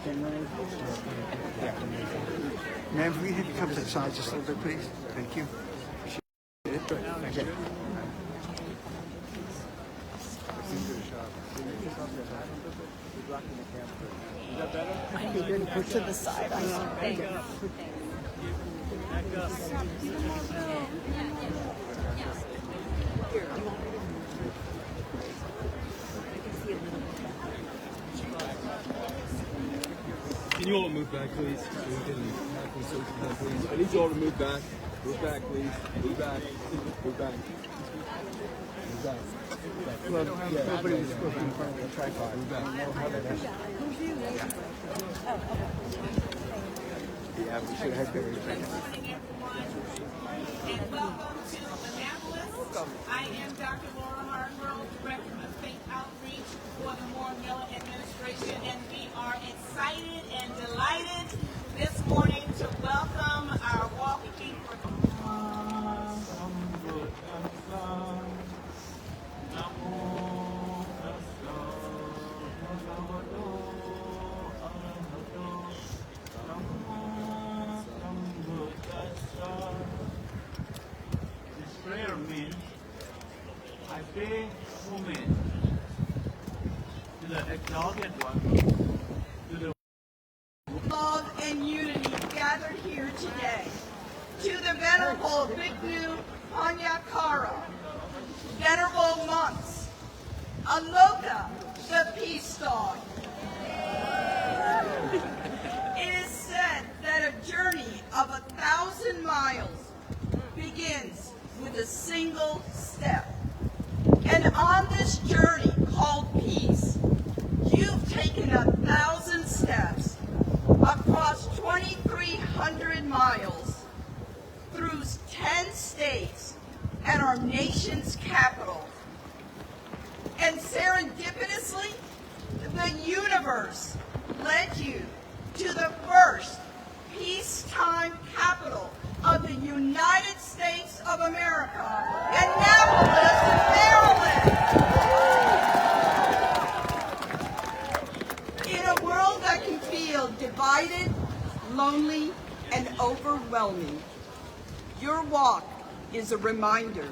Ma'am, if we could come to the side just a little bit, please. Thank you. Thank you. You didn't push to the side. Thank you. Can you all move back, please? So we can have some social time, please. I need you all to move back. Move back, please. Move back. Move back. Move back. Well, nobody was supposed to be in front of the tripod. Move back. Yeah, we should have had Barry. And welcome to Annapolis. I am Dr. Laura Hargrove, Director of Faith Outreach for the Moore Miller Administration, and we are excited and delighted this morning to welcome our walking for Prayer means I pay homage to the exalted one, to the love and unity gathered here today. To the Venerable Bhikkhu Panyakara, Venerable monks, Aloka, the peace dog. It is said that a journey of 1,000 miles begins with a single step. And on this journey called peace, you've taken 1,000 steps across 2,300 miles through 10 states and our nation's capital. And serendipitously, the universe led you to the first peacetime capital of the United States of America, Annapolis, Maryland. In a world that can feel divided, lonely, and overwhelming, your walk is a reminder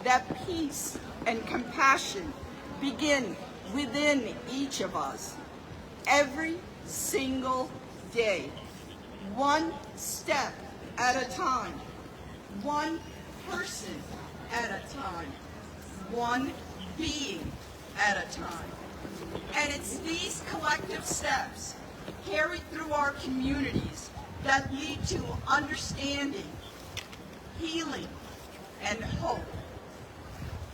that peace and compassion begin within each of us every single day, one step at a time, one person at a time, one being at a time. And it's these collective steps carried through our communities that lead to understanding, healing, and hope.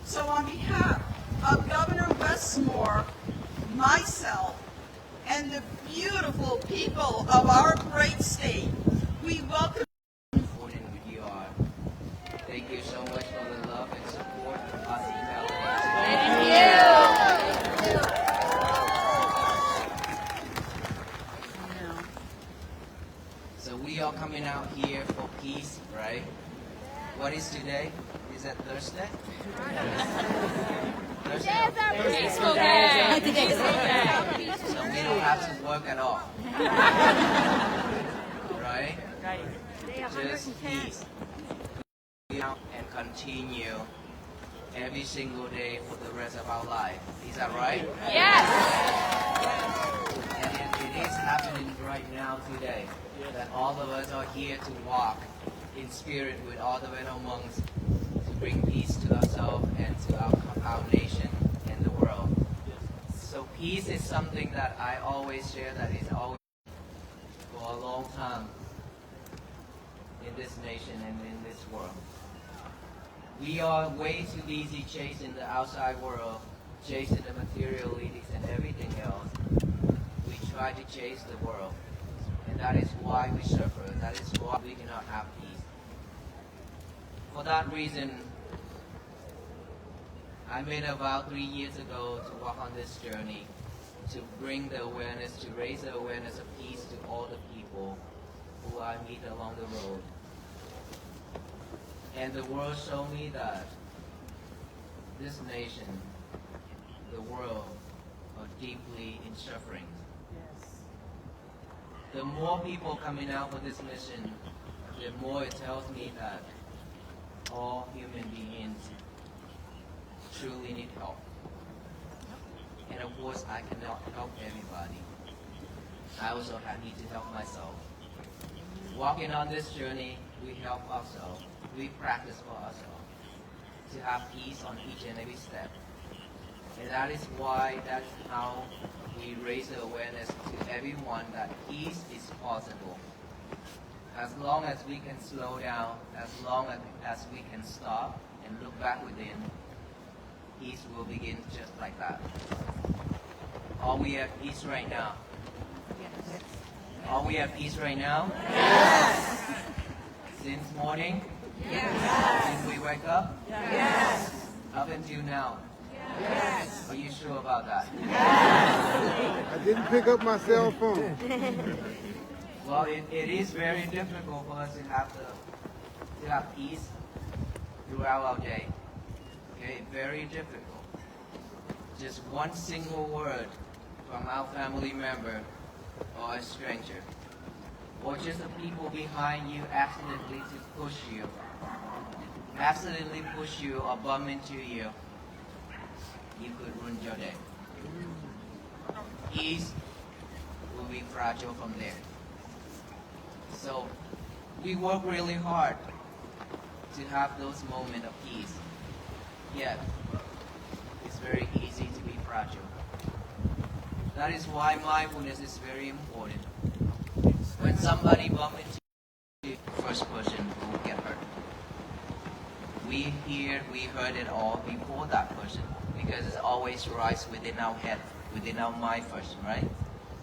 So on behalf of Governor Westmore, myself, and the beautiful people of our great state, we welcome Important with you are. Thank you so much for the love and support of us So we are coming out here for peace, right? What is today? Is that Thursday? Thursday? Peaceful day. So we don't have to work at all. Right? Just peace. Go out and continue every single day for the rest of our life. Is that right? Yes. And it is happening right now today. That all of us are here to walk in spirit with all the Venerable monks to bring peace to ourselves and to our nation and the world. So peace is something that I always share, that is always for a long time in this nation and in this world. We are way too busy chasing the outside world, chasing the materialities and everything else. We try to chase the world. And that is why we suffer. That is why we cannot have peace. For that reason, I made a vow 3 years ago to walk on this journey, to bring the awareness, to raise the awareness of peace to all the people who I meet along the road. And the world showed me that this nation, the world, are deeply in suffering. the more people coming out for this mission, the more it tells me that all human beings truly need help. And of course, I cannot help everybody. I also need to help myself. Walking on this journey, we help ourselves. We practice for ourselves to have peace on each and every step. And that is how we raise the awareness to everyone that peace is possible. As long as we can slow down, as long as we can stop and look back within, peace will begin just like that. Are we at peace right now? Yes. Are we at peace right now? Yes. Since morning? Yes. Since we wake up? Yes. Up until now? Yes. Are you sure about that? I didn't pick up my cell phone. Well, it is very difficult for us to have peace throughout our day. Okay, very difficult. Just one single word from our family member or a stranger, or just the people behind you accidentally push you or bump into you, you could ruin your day. Peace will be fragile from there. So we work really hard to have those moments of peace. Yet it's very easy to be fragile. That is why mindfulness is very important. When somebody bumps into you, the first person will get hurt. We heard it all before that person, because it always rises within our head, within our mind first, right?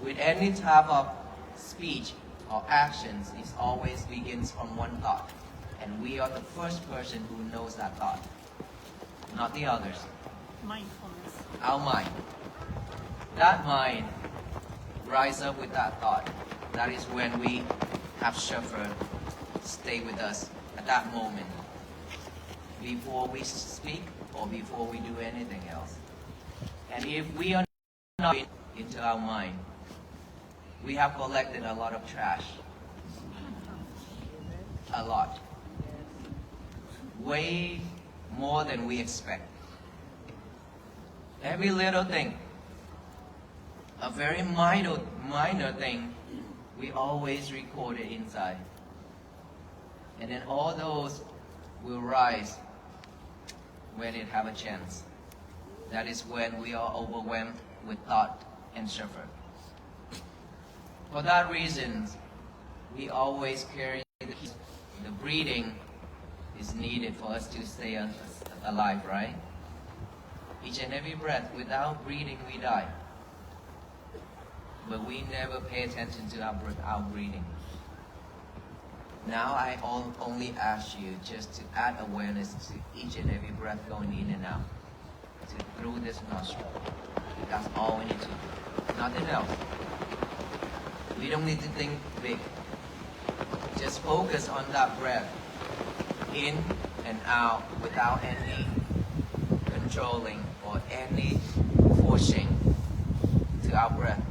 With any type of speech or actions, it always begins from one thought. And we are the first person who knows that thought, not the others. Mindfulness. Our mind. That mind rise up with that thought. That is when we have suffered, stay with us at that moment, before we speak or before we do anything else. And if we are not into our mind, we have collected a lot of trash. A lot. Way more than we expect. Every little thing, a very minor thing, we always record it inside. And then all those will rise when it have a chance. That is when we are overwhelmed with thought and suffer. For that reason, we always carry the breathing is needed for us to stay alive, right? Each and every breath, without breathing, we die. But we never pay attention to our breathing. Now I only ask you just to add awareness to each and every breath going in and out, through this nostril. That's all we need to do. Nothing else. We don't need to think big. Just focus on that breath, in and out, without any controlling or any forcing to our breath.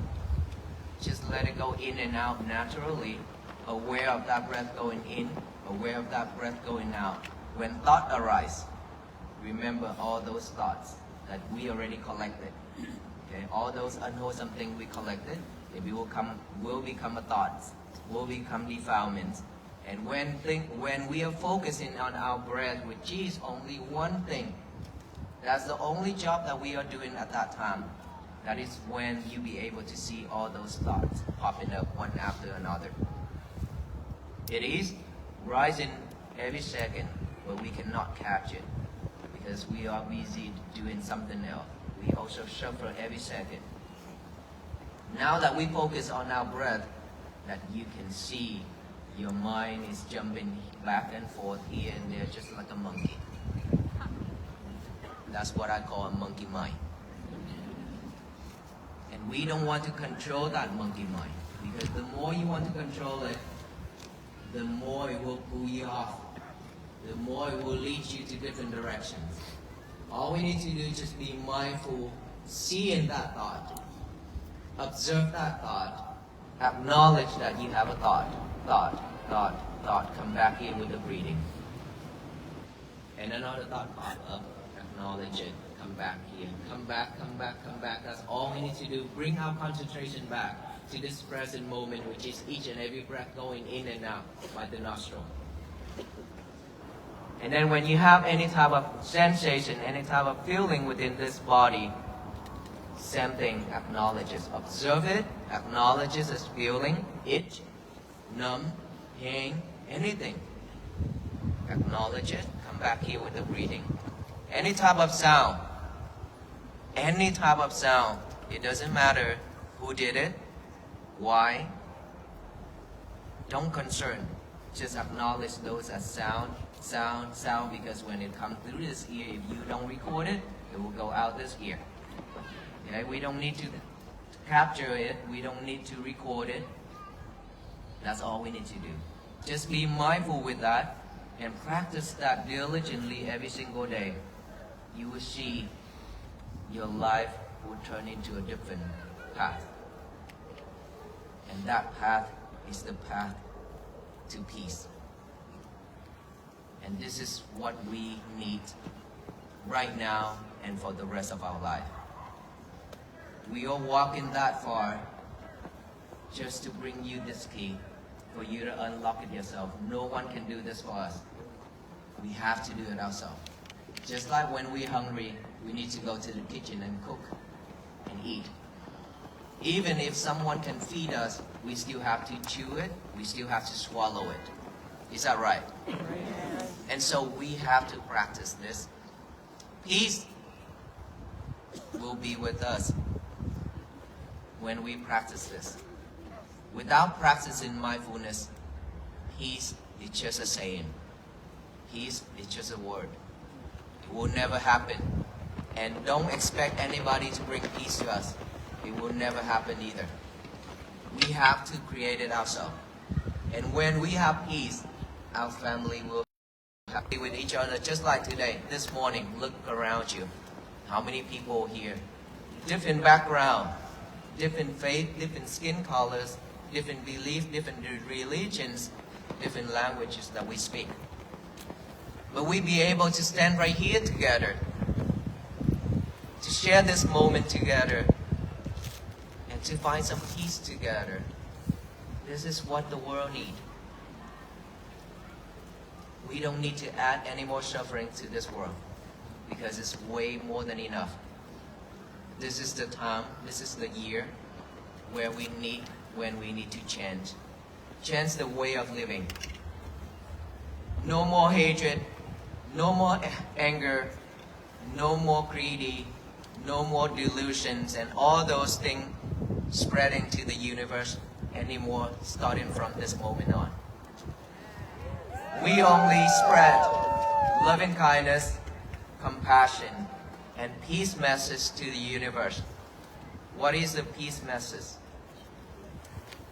Just let it go in and out naturally, aware of that breath going in, aware of that breath going out. When thought arises, remember all those thoughts that we already collected. Okay, all those unwholesome things we collected, they will become a thoughts, will become defilements. And when we are focusing on our breath, which is only one thing, that's the only job that we are doing at that time. That is when you'll be able to see all those thoughts popping up one after another. It is rising every second, but we cannot catch it because we are busy doing something else. We also suffer every second. Now that we focus on our breath, that you can see your mind is jumping back and forth here and there just like a monkey. That's what I call a monkey mind. And we don't want to control that monkey mind, because the more you want to control it, the more it will pull you off. The more it will lead you to different directions. All we need to do is just be mindful, seeing that thought, observe that thought Acknowledge that you have a thought. Come back here with the breathing. And another thought pop up. Acknowledge it. Come back here. Come back. That's all we need to do. Bring our concentration back to this present moment, which is each and every breath going in and out by the nostril. And then when you have any type of sensation, any type of feeling within this body, same thing, acknowledges. Observe it, acknowledges as feeling, itch, numb, pain, anything. Acknowledge it, come back here with the breathing. Any type of sound, it doesn't matter who did it, why. Don't concern, just acknowledge those as sound, because when it comes through this ear, if you don't record it, it will go out this ear. Okay? We don't need to capture it, we don't need to record it. That's all we need to do. Just be mindful with that and practice that diligently every single day. You will see your life will turn into a different path. And that path is the path to peace. And this is what we need right now and for the rest of our life. We are walking that far just to bring you this key, for you to unlock it yourself. No one can do this for us. We have to do it ourselves. Just like when we're hungry, we need to go to the kitchen and cook and eat. Even if someone can feed us, we still have to chew it, we still have to swallow it. Is that right? And so we have to practice this. Peace will be with us when we practice this. Without practicing mindfulness, peace is just a saying. Peace is just a word. It will never happen. And don't expect anybody to bring peace to us. It will never happen either. We have to create it ourselves. And when we have peace, our family will be happy with each other, just like today. This morning, look around you. How many people here? Different background, different faith, different skin colors, different beliefs, different religions, different languages that we speak. Will we be able to stand right here together, to share this moment together, and to find some peace together? This is what the world needs. We don't need to add any more suffering to this world, because it's way more than enough. This is the time, this is the year when we need to change. Change the way of living. No more hatred, no more anger, no more greedy, no more delusions, and all those things spreading to the universe anymore, starting from this moment on. We only spread loving kindness, compassion, and peace message to the universe. What is the peace message?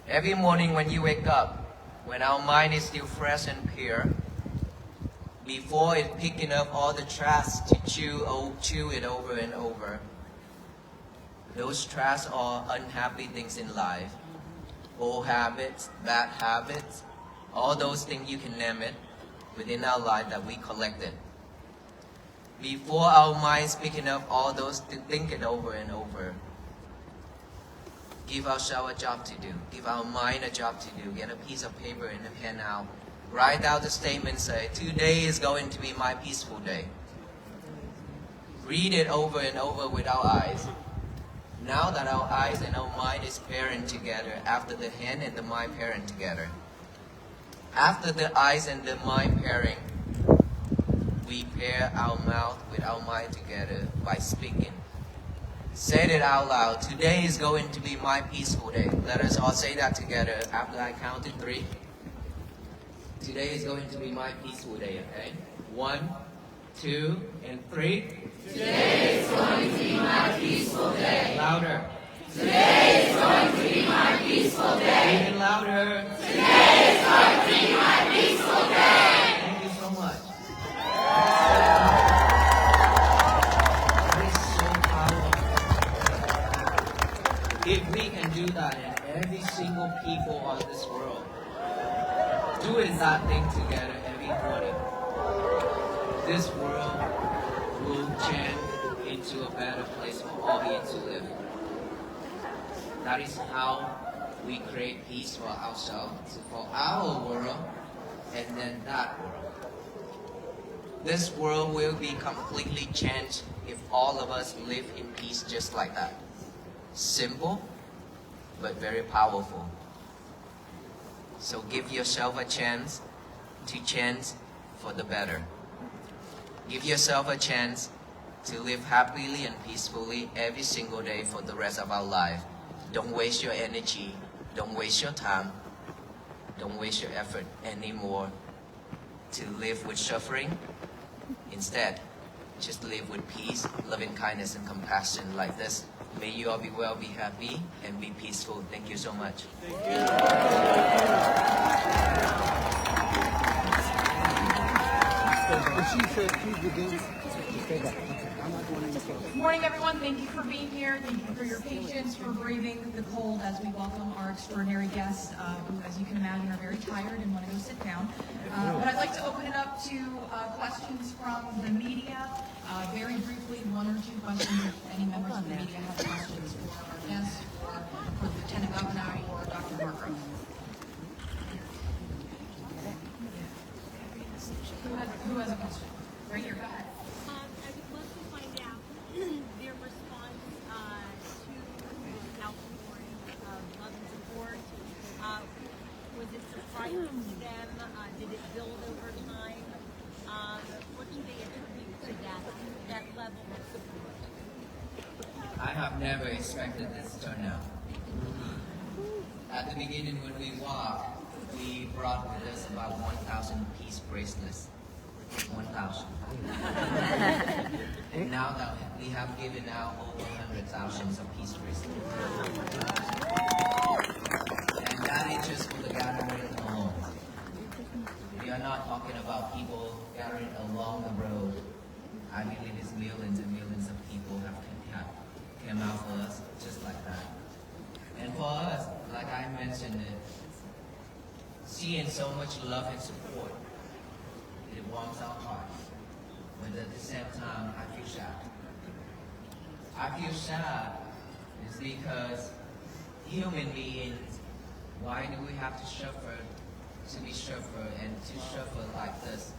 Every morning when you wake up, when our mind is still fresh and pure, before it picking up all the trash to chew it over and over, those trash are unhappy things in life, old habits, bad habits, all those things you can name it within our life that we collected. Before our minds picking up all those to think it over and over, give ourselves a job to do. Give our mind a job to do. Get a piece of paper and a pen out. Write out the statement, say, today is going to be my peaceful day. Read it over and over with our eyes. Now that our eyes and our mind is pairing together, after the hand and the mind pairing together, after the eyes and the mind pairing, we pair our mouth with our mind together by speaking. Say it out loud. Today is going to be my peaceful day. Let us all say that together after I count to 3. Today is going to be my peaceful day, okay? 1, 2, and 3. Today is going to be my peaceful day. Louder. Today is going to be my peaceful day. Even louder. Today is going to be my peaceful day. Thank you so much. It is so powerful. If we can do that in every single single people on this world doing that thing together every morning, this world will change into a better place for all beings to live. That is how we create peace for ourselves, for our world, and then that world. This world will be completely changed if all of us live in peace just like that. Simple, but very powerful. So give yourself a chance to change for the better. Give yourself a chance to live happily and peacefully every single day for the rest of our life. Don't waste your energy. Don't waste your time. Don't waste your effort anymore to live with suffering. Instead, just live with peace, loving kindness, and compassion like this. May you all be well, be happy, and be peaceful. Thank you so much. Good morning, everyone. Thank you for being here. Thank you for your patience, for braving the cold as we welcome our extraordinary guests, who, as you can imagine, are very tired and want to go sit down. But I'd like to open it up to questions from the media. Very briefly, one or two questions if any members of the media have questions for our guests, or for the Lieutenant Governor, or Dr. Markgrove. Who has a question? Right here, go ahead. I would love to find out their response to the outpouring of love and support. Was it surprising to them? Did it build over time? What do they attribute to that level of support? I have never expected this turnout. At the beginning when we walked, we brought with us about 1,000 peace bracelets. 1,000. And now that we have given out over 100,000 of peace bracelets. And that is just for the gathering alone. We are not talking about people gathering along the road. I believe it's millions and millions of people have come out for us just like that. And for us, like I mentioned it, seeing so much love and support, it warms our heart. But at the same time, I feel sad. I feel sad is because human beings, why do we have to suffer to be suffer and to suffer like this?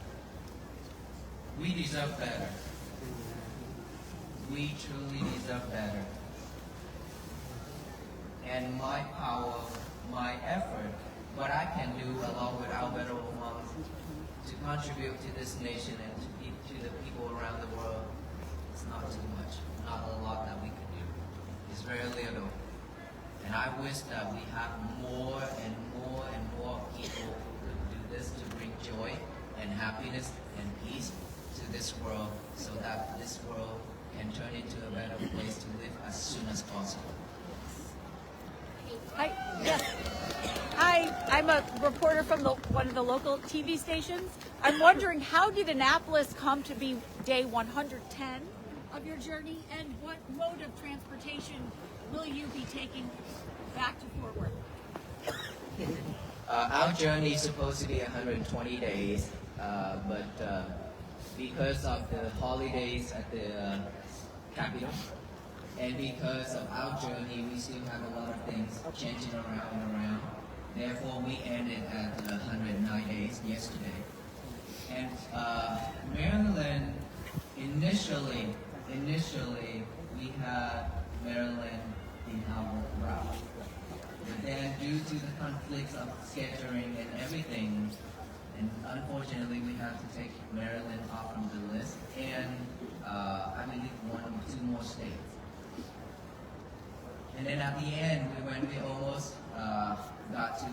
We deserve better. We truly deserve better. And my power, my effort, what I can do along with Alberto Monks to contribute to this nation and to the people around the world, it's not too much, not a lot that we can do. It's very little. And I wish that we have more and more and more people who could do this to bring joy and happiness and peace to this world so that this world can turn into a better place to live as soon as possible. Hi, I'm a reporter from one of the local TV stations. I'm wondering, how did Annapolis come to be day 110 of your journey, and what mode of transportation will you be taking back to Fort Worth? Our journey is supposed to be 120 days, but because of the holidays at the Capitol, and because of our journey, we still have a lot of things changing around and around. Therefore, we ended at 109 days yesterday. And Maryland, initially, we had Maryland in our route. But then, due to the conflicts of scheduling and everything, and unfortunately, we had to take Maryland off from the list, and I believe 1 or 2 more states. And then at the end, when we almost got to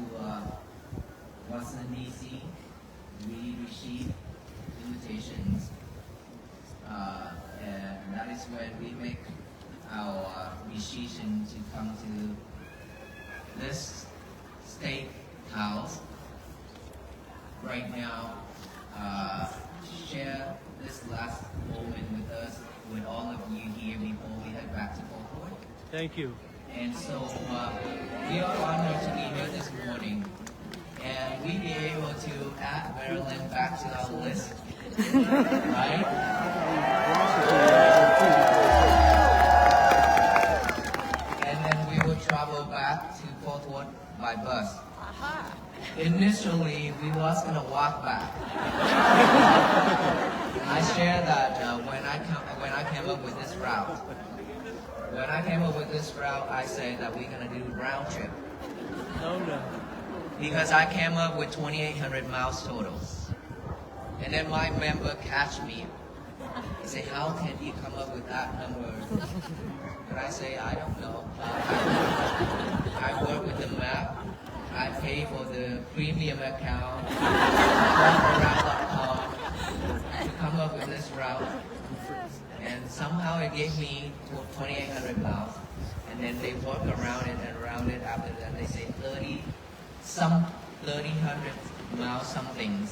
Washington, D.C., we received invitations. And that is when we make our decision to come to this state house right now, to share this last moment with us, with all of you here before we head back to Fort Worth. Thank you. And so we are honored to be here this morning, and we be able to add Maryland back to our list, right? And then we will travel back to Fort Worth by bus. Initially, we was gonna walk back. I share that when I came up with this route. When I came up with this route, I said that we're gonna do round trip. Because I came up with 2,800 miles total. And then my member catch me. He say, how can you come up with that number? And I say, I don't know. I work with the map. I pay for the premium account, walkaround.com, to come up with this route. And somehow it gave me 2,800 miles. And then they work around it and around it. After that, they say 3,000 miles something,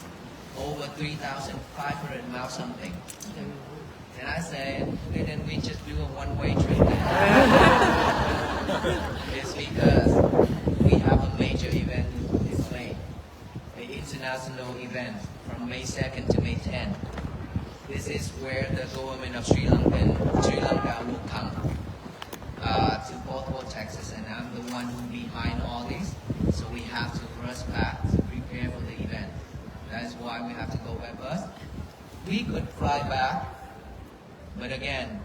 over 3,500 miles something. And I said, okay, then we just do a one-way trip then. It's because we have a major event in May, an international event from May 2nd to May 10th. This is where the government of Sri Lanka will come to Fort Worth, Texas, and I'm the one who behind all this. So we have to rush back to prepare for the event. That is why we have to go by bus. We could fly back, but again,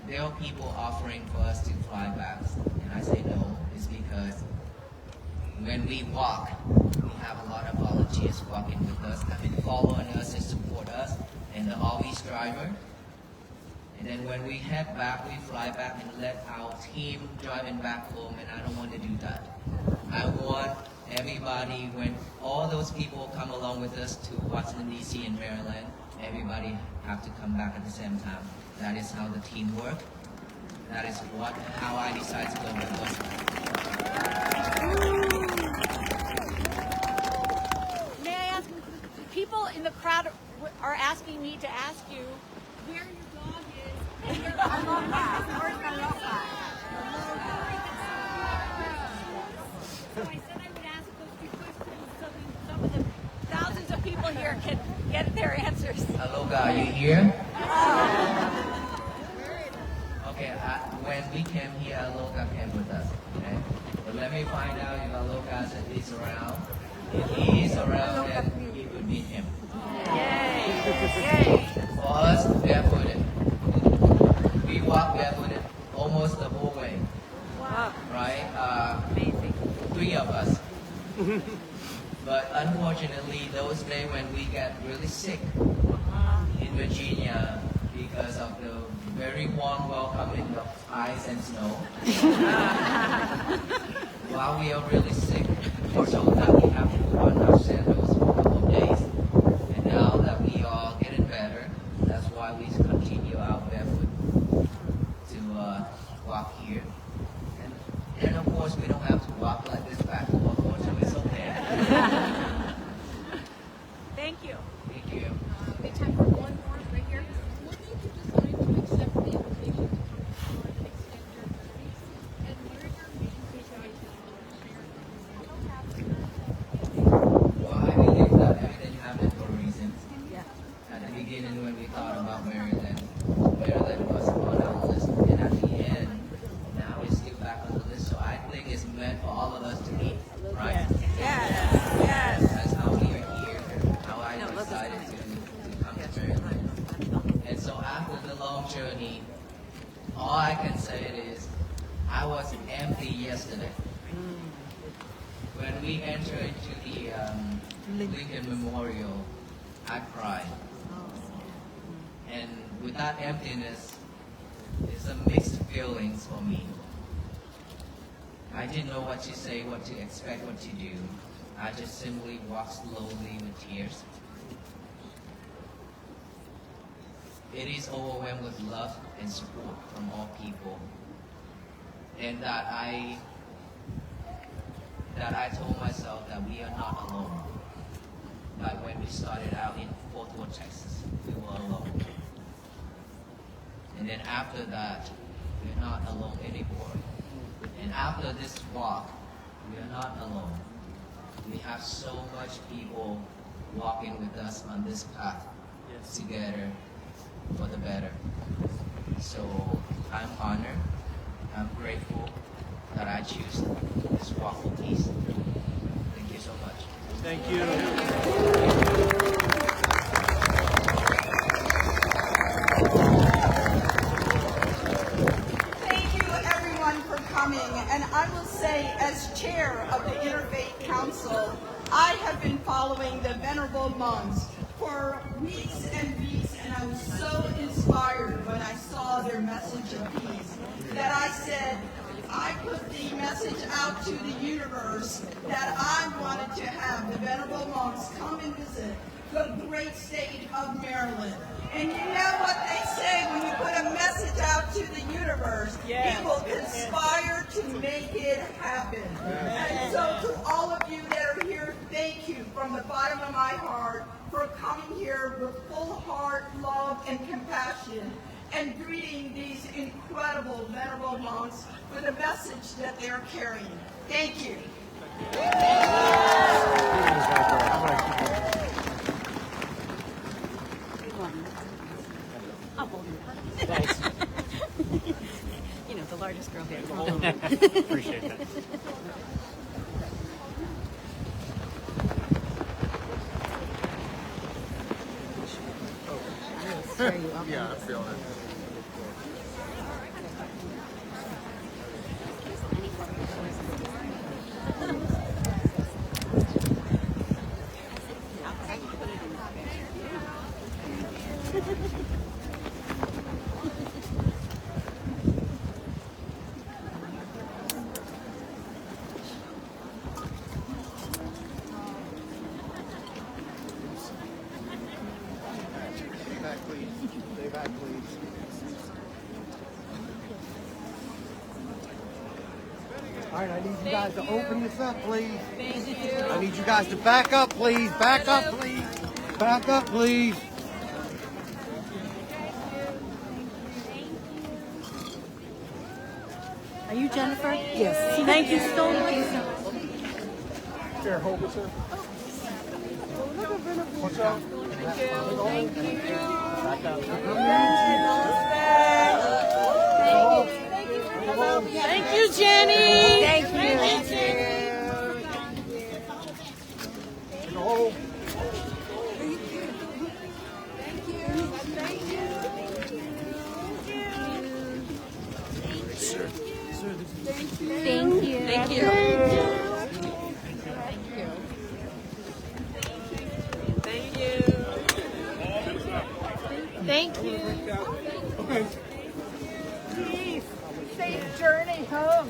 there are people offering for us to fly back, and I say no. It's because when we walk, we have a lot of volunteers walking with us, coming following us and support us, and the always driver. And then when we head back, we fly back and let our team driving back home, and I don't want to do that. I want everybody, when all those people come along with us to Washington, D.C. and Maryland, everybody have to come back at the same time. That is how the team works. That is how I decided to go with bus. May I ask, people in the crowd are asking me to ask you where your dog is and your aloha. Where's my aloha? So I said I would ask those two questions so that some of the thousands of people here can get their answers. Aloha, are you here? Okay, when we came here, Aloha came with us. Okay, but let me find out if Aloha is around. If he is around, then we could meet him. Yay! For us, barefooted. We walk barefooted almost the whole way. Wow. Right? Amazing. 3 of us. But unfortunately, those days when we get really sick in Virginia because of the very warm welcome in the ice and snow, while we are really sick, so that we have to put on our sandals for a couple of days. And now that we are getting better, that's why we continue out barefoot to walk here. And of course, we don't have to walk like this back and forth, so it's okay. Thank you. Thank you. We have time for one more right here. What made you decide to accept the invitation to come on and extend your journey? And what are your main takeaways that you want to share? Well, I believe that everything happened for a reason. At the beginning, when we thought about Maryland, Maryland was on our list, and at the end, now it's still back on the list. So I think it's meant for all of us to meet, right? Yes. That's how we are here, how I decided to come to Maryland. And so after the long journey, all I can say is, I was empty yesterday. When we entered into the Lincoln Memorial, I cried. And with that emptiness, it's a mixed feelings for me. I didn't know what to say, what to expect, what to do. I just simply walked slowly with tears. It is overwhelmed with love and support from all people. And that I told myself that we are not alone. Like when we started out in Fort Worth, Texas, we were alone. And then after that, we're not alone anymore. And after this walk, we are not alone. We have so much people walking with us on this path together for the better. So I'm honored, I'm grateful that I choose this walk for peace. Thank you so much. Thank you. Thank you, everyone, for coming. And I will say, as chair of the Interfaith Council, I have been following the Venerable Monks for weeks and weeks, and I was so inspired when I saw their message of peace that I said, I put the message out to the universe that I wanted to have the Venerable Monks come and visit the great state of Maryland. And you know what they say when you put a message out to the universe, it will conspire to make it happen. And so to all of you that are here, thank you from the bottom of my heart for coming here with full heart, love, and compassion, and greeting these incredible Venerable Monks with a message that they're carrying. Thank you. I'll hold you. Thanks. You know, the largest girl here. Appreciate that. Yeah, I feel it. Stay back, please. All right, I need you guys to open this up, please. Thank you. I need you guys to back up, please. Back up, please. Back up, please. Are you Jennifer? Yes. Thank you so much. Here, hold this up. Watch out. Thank you. Back up. Thank you, Jenny. Thank you. Hold. Thank you. Thank you. Thank you. Thank you. Peace. Safe journey home.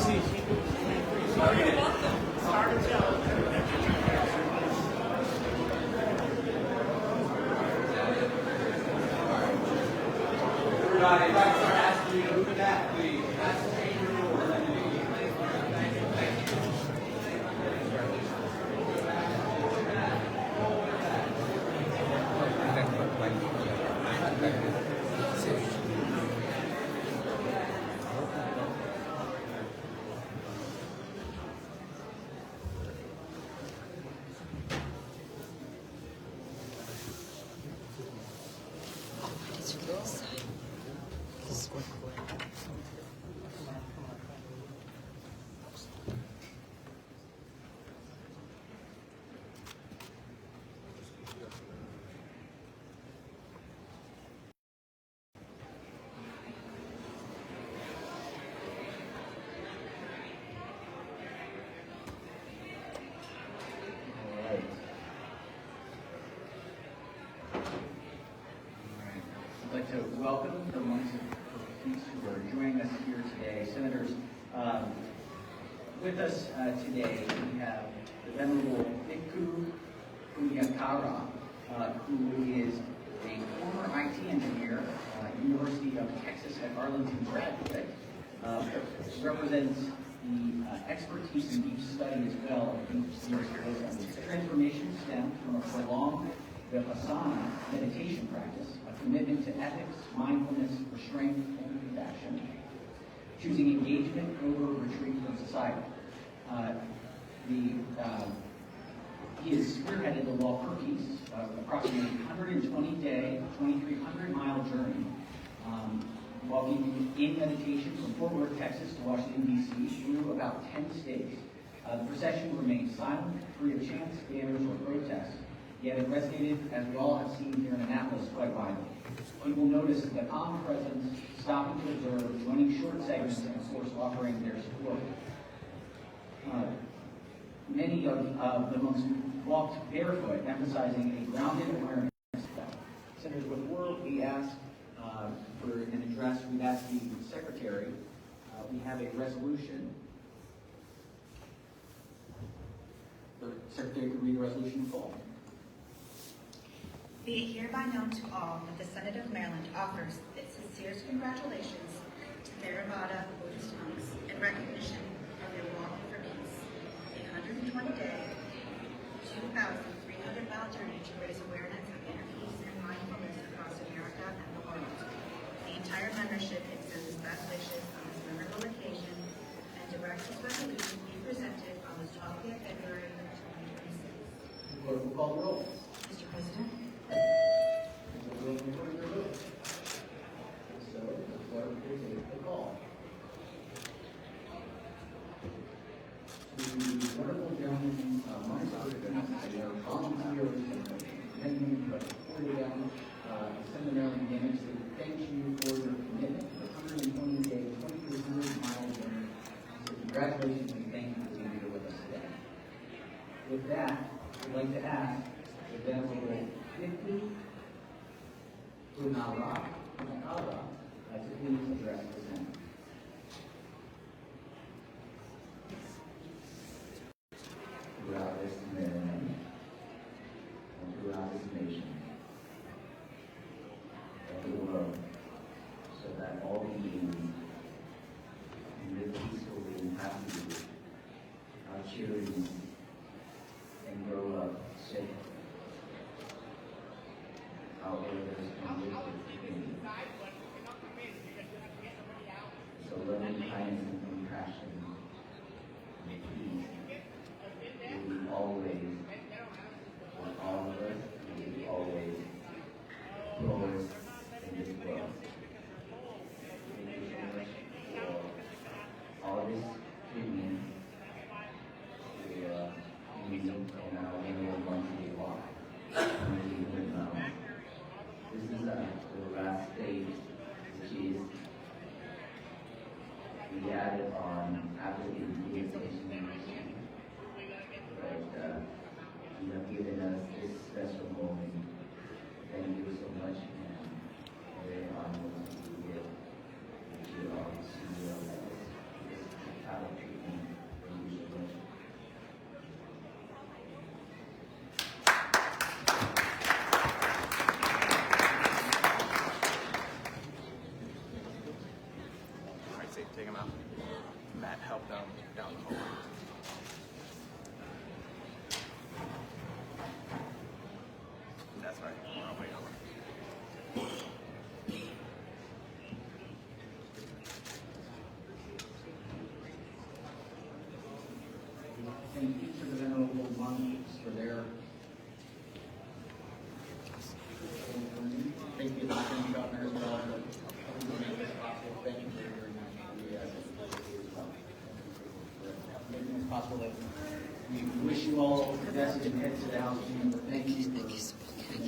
Everybody, if I can start asking you to move back, please. That's the change of order. I'd like to welcome the monks of peace who are joining us here today. Senators, with us today we have the Venerable Bhikkhu Punyakara, who is a former IT engineer, University of Texas at Arlington graduate, represents the expertise in deep study as well of deep transformation stemmed from a prolonged Vipassana meditation practice, a commitment to ethics, mindfulness, restraint, and compassion, choosing engagement over retreat from society. He has spearheaded the Walk for Peace, approximately 120-day, 2,300-mile journey, walking in meditation from Fort Worth, Texas to Washington, D.C. through about 10 states. The procession remained silent, free of chants, banners, or protests, yet it resonated, as we all have seen here in Annapolis, quite widely. People noticed the calm presence, stopping to observe, joining short segments, and of course offering their support. Many of the monks walked barefoot, emphasizing a grounded awareness. Senators, before we ask for an address, we've asked the Secretary, we have a resolution. The Secretary could read the resolution in full. Be it hereby known to all that the Senate of Maryland offers its sincerest congratulations to Theravada Buddhist monks in recognition of their walk for peace, a 120-day, 2,300-mile journey to raise awareness of inner peace and mindfulness across America and the world. The entire membership extends best wishes on this memorable occasion and directs this resolution be presented on the 12th day of February 2026. Clerk will call the roll. Mr. President. So, the clerk will take the call. The wonderful gentleman, volunteers, gentlemen who have supported them, Seminary Damage, thank you for your commitment to the 120-day, 2,300-mile journey. So congratulations and thank you for being here with us today. With that, I'd like to ask the Venerable Bhikkhu Punyakara to please address the Senate. Throughout this Maryland and throughout this nation and the world, so that all beings can live peacefully and happily, our children and grow up safe. Our elders can live with dignity. So loving kindness and compassion and peace will be always, for all of us, will be always yours in this world. Thank you so much for all this treatment, for me and our annual monthly walk. This is the last stage, which is we added on after the implementation. But you have given us this special moment. Thank you so much, and very honored to be here with you all, CEO of this take them out. Matt helped them down the hallway. That's right. We're on way over. Thank you to the venerable monks for their. Thank you to the County Governor as well for making this possible. Thank you for your making this possible. That we wish you all the best as you head to the House Chamber. Thank you. Thank you so much. Thank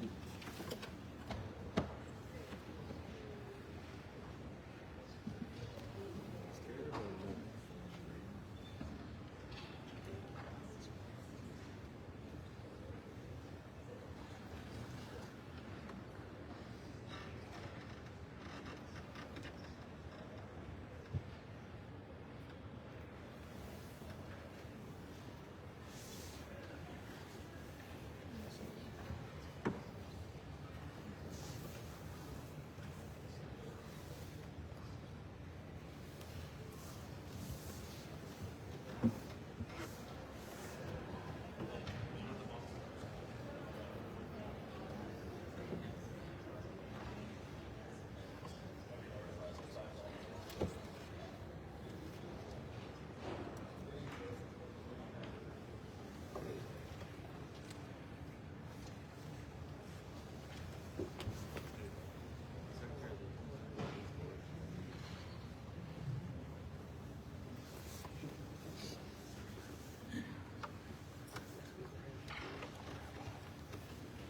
you.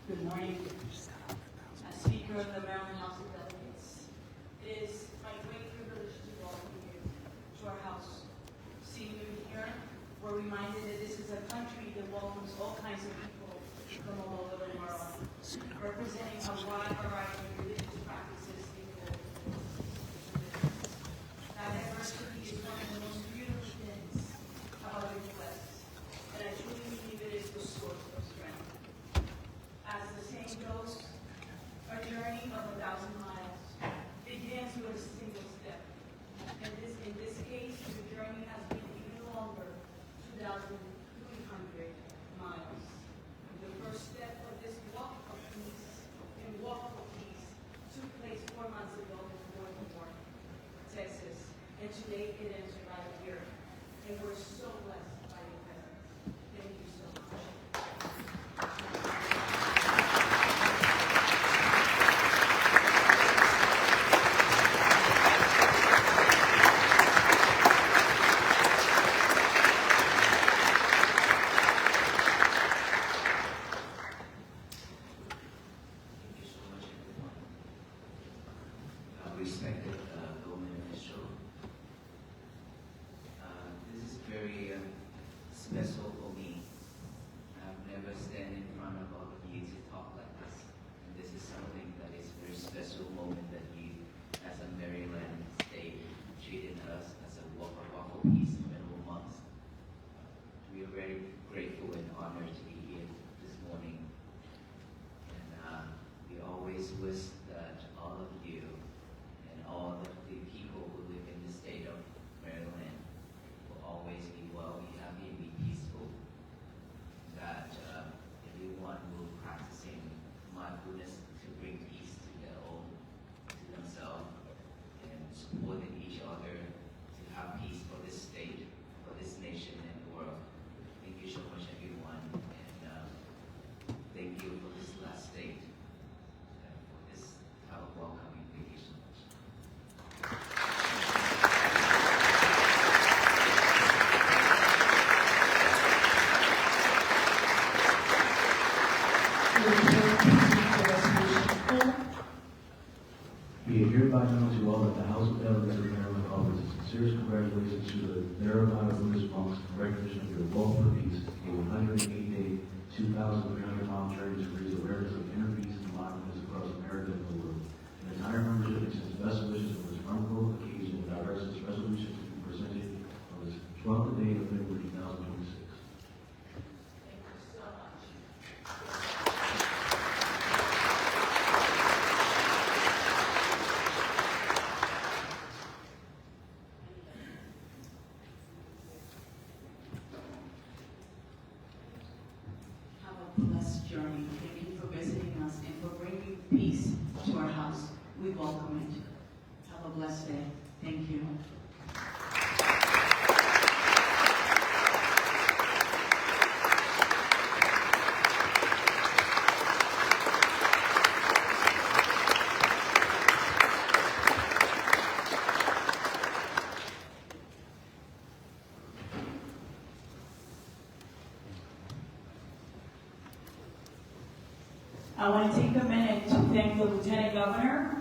Good morning. As Speaker of the Maryland House of Delegates, it is my great privilege to welcome you to our House. Seeing you here, we're reminded that this is a country that welcomes all kinds of people from all over the world, representing a wide variety of religious practices in the That diversity is one of the most beautiful things about the U.S., and I truly believe it is the source of strength. As the saying goes, a journey of 1,000 miles begins with a single step. And in this case, the journey has been even longer, 2,300 miles. The first step of this walk of peace took place 4 months ago in Baltimore, Texas. And today it ends right here. And we're so blessed by your presence. Thank you so much. special for me. I've never stand in front of all of you to talk like this. And this is something that is a very special moment that you, as a Maryland state, treated us as a Waffle Peace Venerable Monks. We are very grateful and honored to be here this morning. And we always wish that all of you and all of the people who live in the state of Maryland will always be well, be happy, and be peaceful. That everyone will practicing mindfulness to bring peace to their own, to themselves, and supporting each other to have peace for this state, for this nation, and the world. Thank you so much, everyone, and thank you for this last state, and for this welcoming. Thank you so much. Be it hereby known to all that the House of Delegates of Maryland offers its sincerest congratulations to the Theravada Buddhist monks in recognition of their Walk for Peace, a 108-day, 2,300-mile journey to raise awareness of inner peace and mindfulness across America and the world. The entire membership extends best wishes for this remarkable occasion and directs this resolution to be presented on this 12th day of February 2026. Have a blessed journey. Thank you for visiting us and for bringing peace to our house. We welcome it. Have a blessed day. Thank you. I want to take a minute to thank the Lieutenant Governor.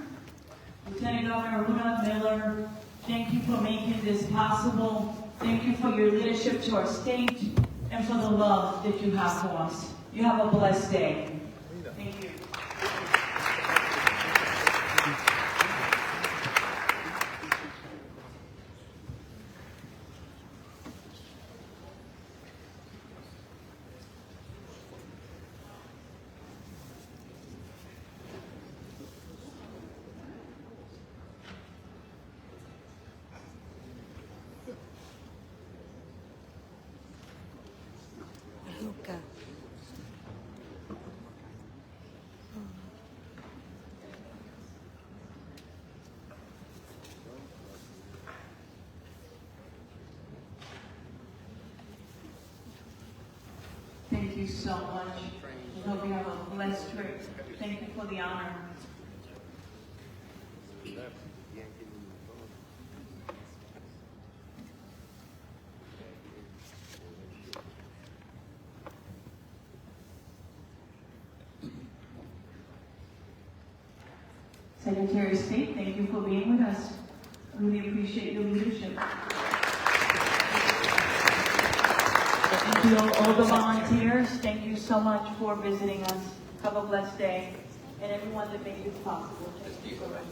Lieutenant Governor Runa Miller, thank you for making this possible. Thank you for your leadership to our state and for the love that you have for us. You have a blessed day. Thank you. Thank you so much. I hope you have a blessed trip. Thank you for the honor. Secretary of State, thank you for being with us. Really appreciate your leadership. And to all the volunteers, thank you so much for visiting us. Have a blessed day. And everyone that made this possible, thank you so much.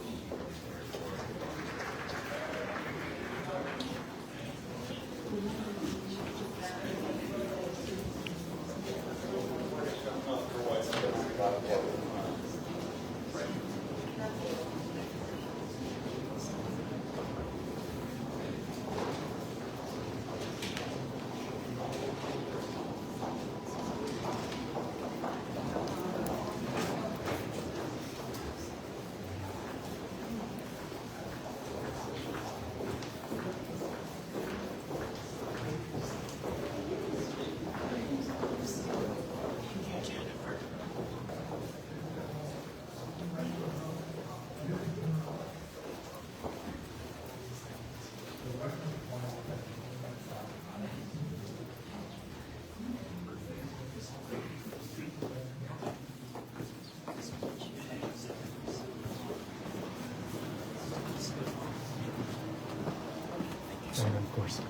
And of course.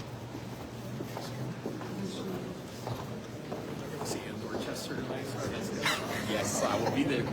Yes, I will be there.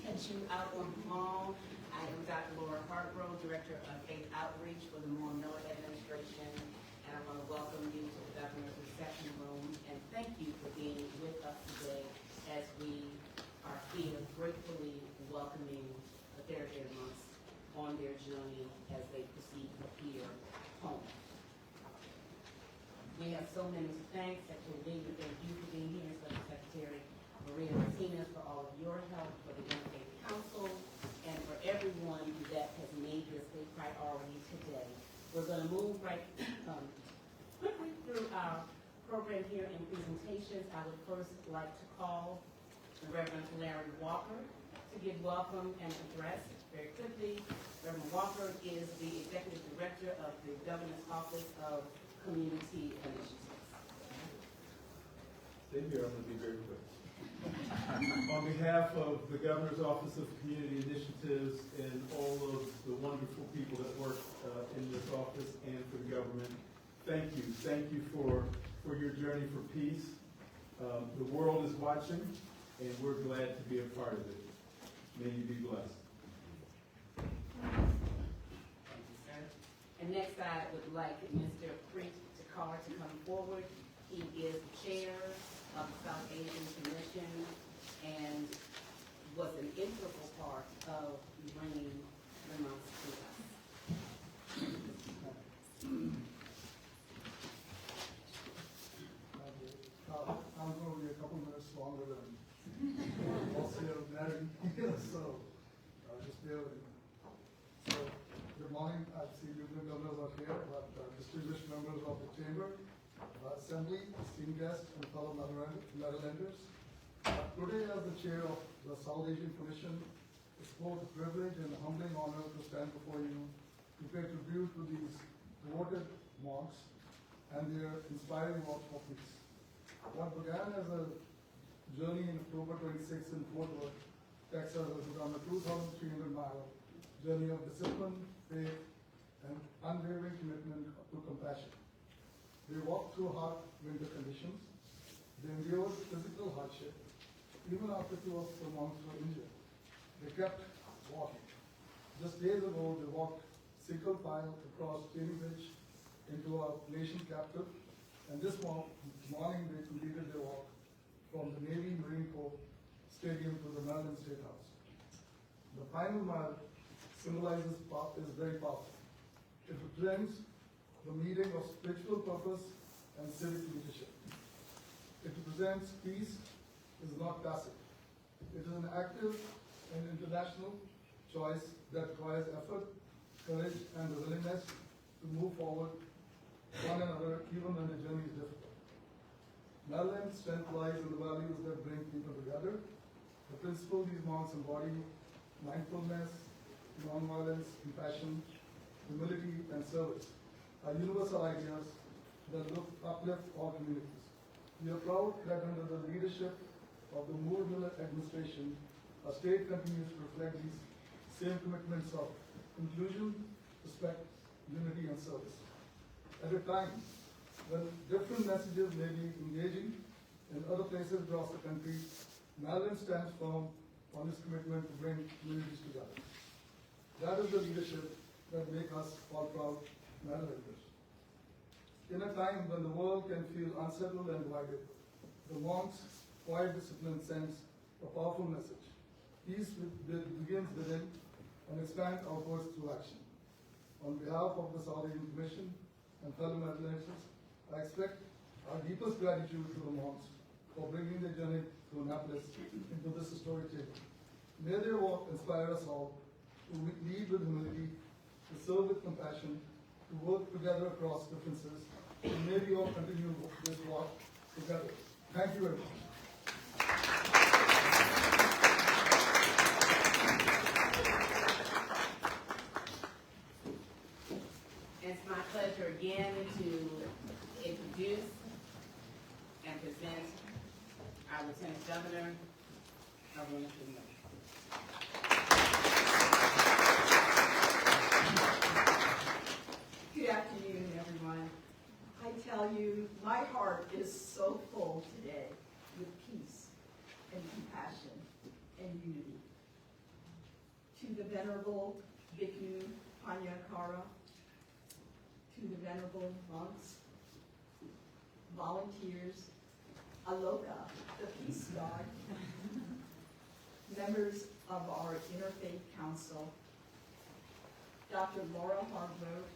catch you out on the mall. I am Dr. Laura Hartgrove, Director of Faith Outreach for the Moore Miller Administration, and I want to welcome you to the Governor's Reception Room, and thank you for being with us today as we are here gratefully welcoming the Fairhaven monks on their journey as they proceed to appear home. We have so many to thank. Secretary David, thank you for being here. Special Secretary Maria Martinez for all of your help, for the Interfaith Council, and for everyone that has made this a priority today. We're going to move right quickly through our program here in presentations. I would first like to call the Reverend Larry Walker to give welcome and address very quickly. Reverend Walker is the Executive Director of the Governor's Office of Community Initiatives. Stay here, I'm going to be very quick. On behalf of the Governor's Office of Community Initiatives and all of the wonderful people that work in this office and for the government, thank you. Thank you for your journey for peace. The world is watching, and we're glad to be a part of it. May you be blessed. And next, I would like Mr. Preet Takar to come forward. He is the chair of the South Asian Commission and was an integral part of bringing the monks to us. I'm going to be a couple minutes longer than most here, Mary. So just bear with me. So, good morning. I see Lieutenant Governors are here, but distinguished members of the Chamber, Assembly, esteemed guests, and fellow Marylanders. Today, as the chair of the South Asian Commission, it's both a privilege and a humbling honor to stand before you to pay tribute to these devoted monks and their inspiring work for peace. What began as a journey in October 26 in Fort Worth, Texas, has become a 2,300-mile journey of discipline, faith, and unwavering commitment to compassion. They walked through hard winter conditions. They endured physical hardship. Even after two of the monks were injured, they kept walking. Just days ago, they walked single file across Cheney Bridge into our nation capital, and this morning they completed their walk from the Navy Marine Corps Stadium to the Maryland State House. The final mile symbolizes is very powerful. It represents the meeting of spiritual purpose and civic leadership. It represents peace is not passive. It is an active and international choice that requires effort, courage, and the willingness to move forward one another even when the journey is difficult. Maryland's strength lies in the values that bring people together. The principles these monks embody: mindfulness, nonviolence, compassion, humility, and service are universal ideas that uplift all communities. We are proud that under the leadership of the Moore Miller administration, our state continues to reflect these same commitments of inclusion, respect, unity, and service. At a time when different messages may be engaging in other places across the country, Maryland stands firm on its commitment to bring communities together. That is the leadership that makes us all proud Marylanders. In a time when the world can feel unsettled and divided, the monks' quiet discipline sends a powerful message. Peace begins within and expands outwards through action. On behalf of the South Asian Commission and fellow Marylanders, I expect our deepest gratitude to the monks for bringing their journey to Annapolis into this historic table. May their work inspire us all to lead with humility, to serve with compassion, to work together across differences, and may we all continue this work together. Thank you very much. It's my pleasure again to introduce and present our Lieutenant Governor, Aruna Kumar. Good afternoon, everyone. I tell you, my heart is so full today with peace and compassion and unity. Venerable Bhikkhu Panyakara, to the Venerable monks, volunteers, Aloka, the Peace Guard, members of our Interfaith Council, Dr. Laura Hargrove,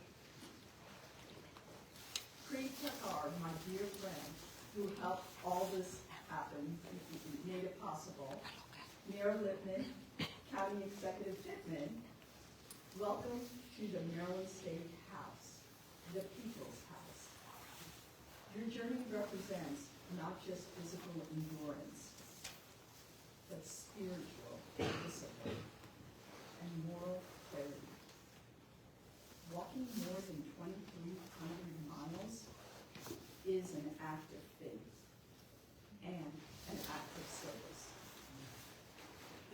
Preet Thakar, my dear friend, who helped all this happen, made it possible, Mayor Lipman, County Executive Pittman, welcome to the Maryland State House, the People's House. Your journey represents not just physical endurance, but spiritual discipline and moral clarity. Walking more than 2,300 miles is an act of faith and an act of service.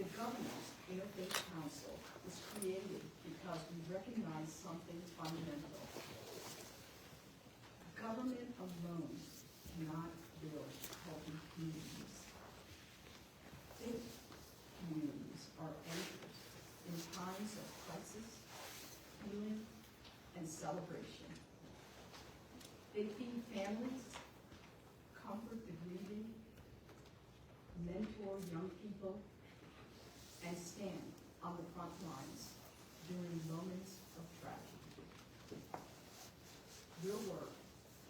The Governor's Interfaith Council was created because we recognize something fundamental. Government alone cannot build healthy communities. Faith communities are anchors in times of crisis, healing, and celebration. They feed families, comfort the grieving, mentor young people, and stand on the front lines during moments of tragedy. Your work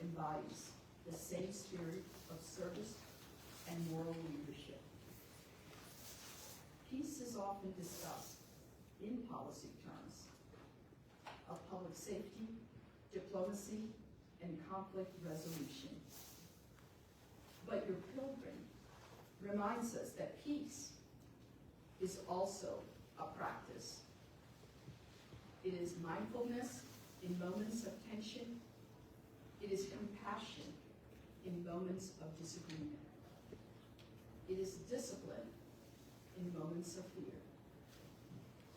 embodies the same spirit of service and moral leadership. Peace is often discussed in policy terms of public safety, diplomacy, and conflict resolution. But your pilgrim reminds us that peace is also a practice. It is mindfulness in moments of tension. It is compassion in moments of disagreement. It is discipline in moments of fear.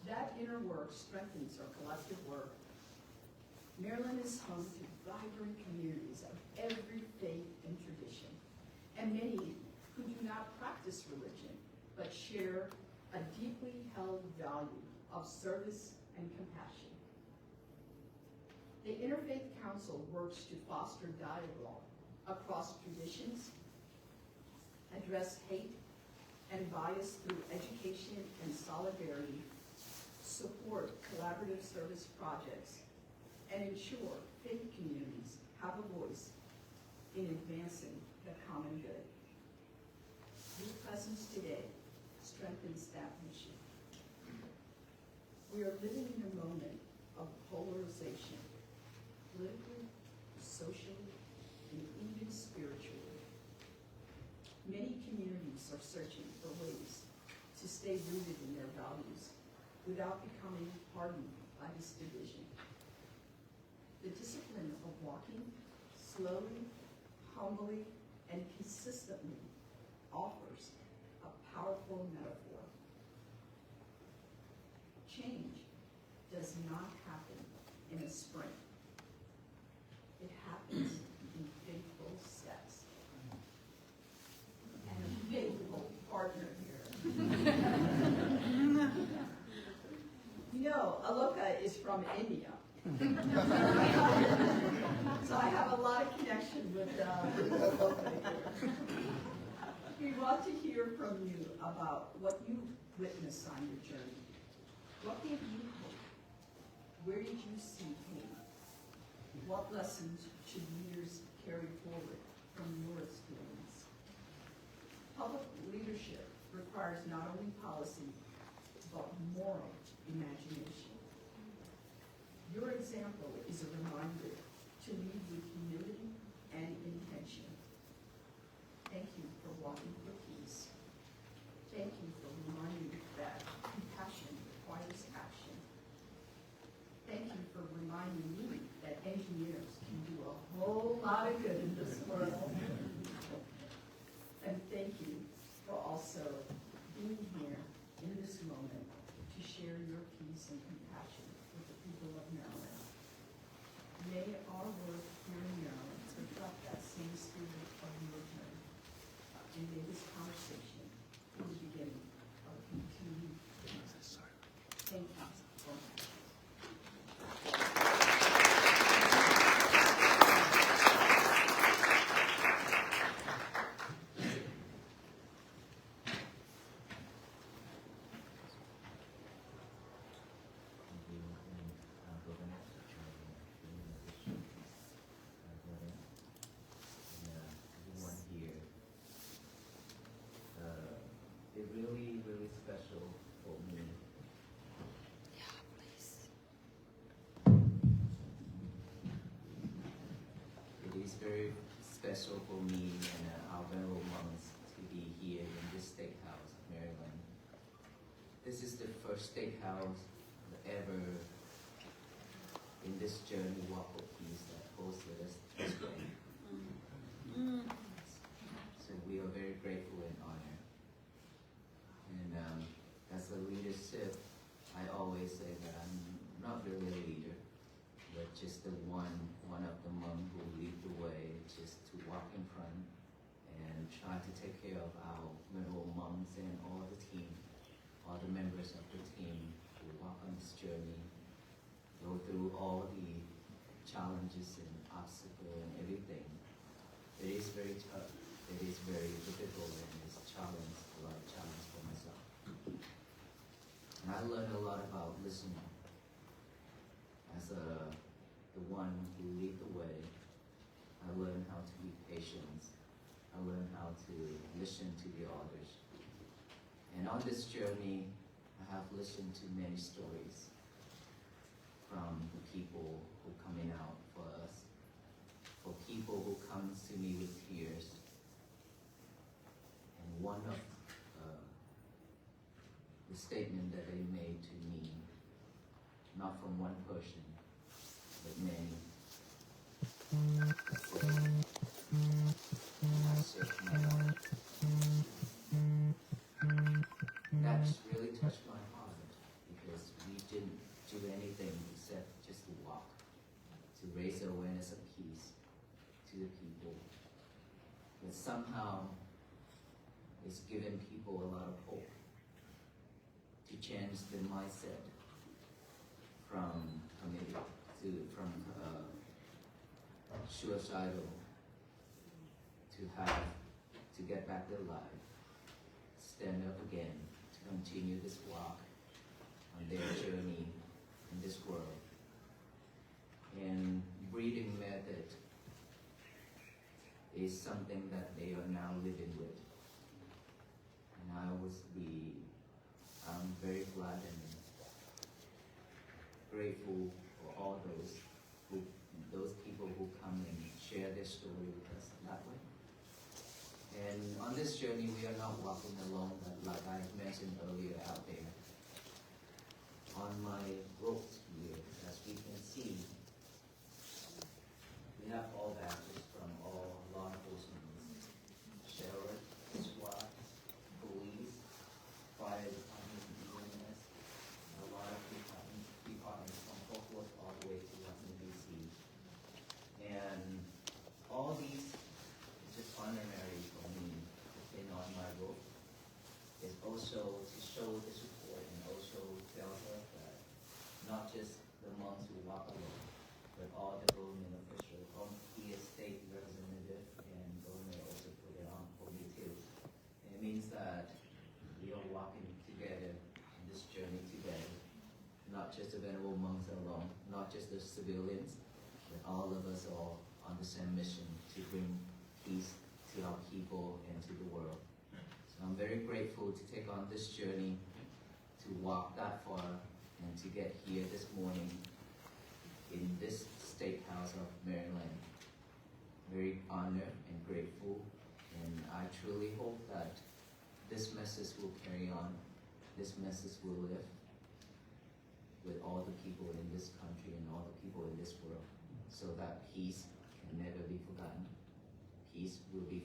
That inner work strengthens our collective work. Maryland is home to vibrant communities of every faith and tradition, and many who do not practice religion, but share a deeply held value of service and compassion. The Interfaith Council works to foster dialogue across traditions, address hate and bias through education and solidarity, support collaborative service projects, and ensure faith communities have a voice in advancing the common good. Your presence today strengthens that mission. We are living in a moment of polarization, politically, socially, and even spiritually. Many communities are searching for ways to stay rooted in their values without becoming hardened by this division. The discipline of walking slowly, humbly, and consistently offers a powerful metaphor. Change does not happen in a sprint. It happens in faithful steps. And a faithful partner here. You know, Aloka is from India. So I have a lot of connection with Aloka here. We want to hear from you about what you witnessed on your journey. What gave you hope? Where did you see pain? What lessons should leaders carry forward from your experience? Public leadership requires not only policy, but moral imagination. Your example is a reminder to lead with humility and intention. Thank you for walking for peace. Thank you for reminding me that compassion requires action. Thank you for reminding me that engineers can do a whole lot of good in this world. And thank you for also being here in this moment to share your peace and compassion with the people of Maryland. May our work here in Maryland reflect that same spirit of your journey. And may this conversation be the beginning of a continued. Thank you. very special for me and our venerable monks to be here in this State House of Maryland. This is the first State House ever in this journey walk of peace that hosted us this way. So we are very grateful and honored. And as a leadership, I always say that I'm not really a leader, but just the one of the monks who lead the way, just to walk in front and try to take care of our venerable monks and all the team, all the members of the team who walk on this journey, go through all the challenges and obstacles and everything. It is very tough. It is very difficult, and it's a lot of challenge for myself. And I learned a lot about listening. As the one who lead the way, I learned how to be patient. I learned how to listen to the others. And on this journey, I have listened to many stories from the people who are coming out for us, for people who come to me with tears. And one of the statement that they made to me, not from one person, but many, I said, my God. That just really touched my heart, because we didn't do anything except just to walk, to raise the awareness of peace to the people. But somehow it's given people a lot of hope to change the mindset from suicidal to get back their life, stand up again, to continue this walk on their journey in this world. And breathing method is something that they are now living with. And I'm very glad and grateful for all those people who come and share their story with us that way. And on this journey, we are not walking alone, but like I mentioned earlier out there. On my ropes here, as we can see, we have all badges from all law enforcement, sheriff, SWAT, police, fire department, EMS, a lot of departments from Fort Worth all the way to Washington, D.C. And all these is just honorary for me to pin on my rope. Is also to show the support and also tell her that not just the monks who walk alone, but all the government officials, from here state representative and government also put it on for me too. And it means that we are walking together in this journey together, not just the venerable monks alone, not just the civilians, but all of us are on the same mission to bring peace to our people and to the world. So I'm very grateful to take on this journey, to walk that far, and to get here this morning in this State House of Maryland. Very honored and grateful, and I truly hope that this message will carry on, this message will live with all the people in this country and all the people in this world, so that peace can never be forgotten. Peace will be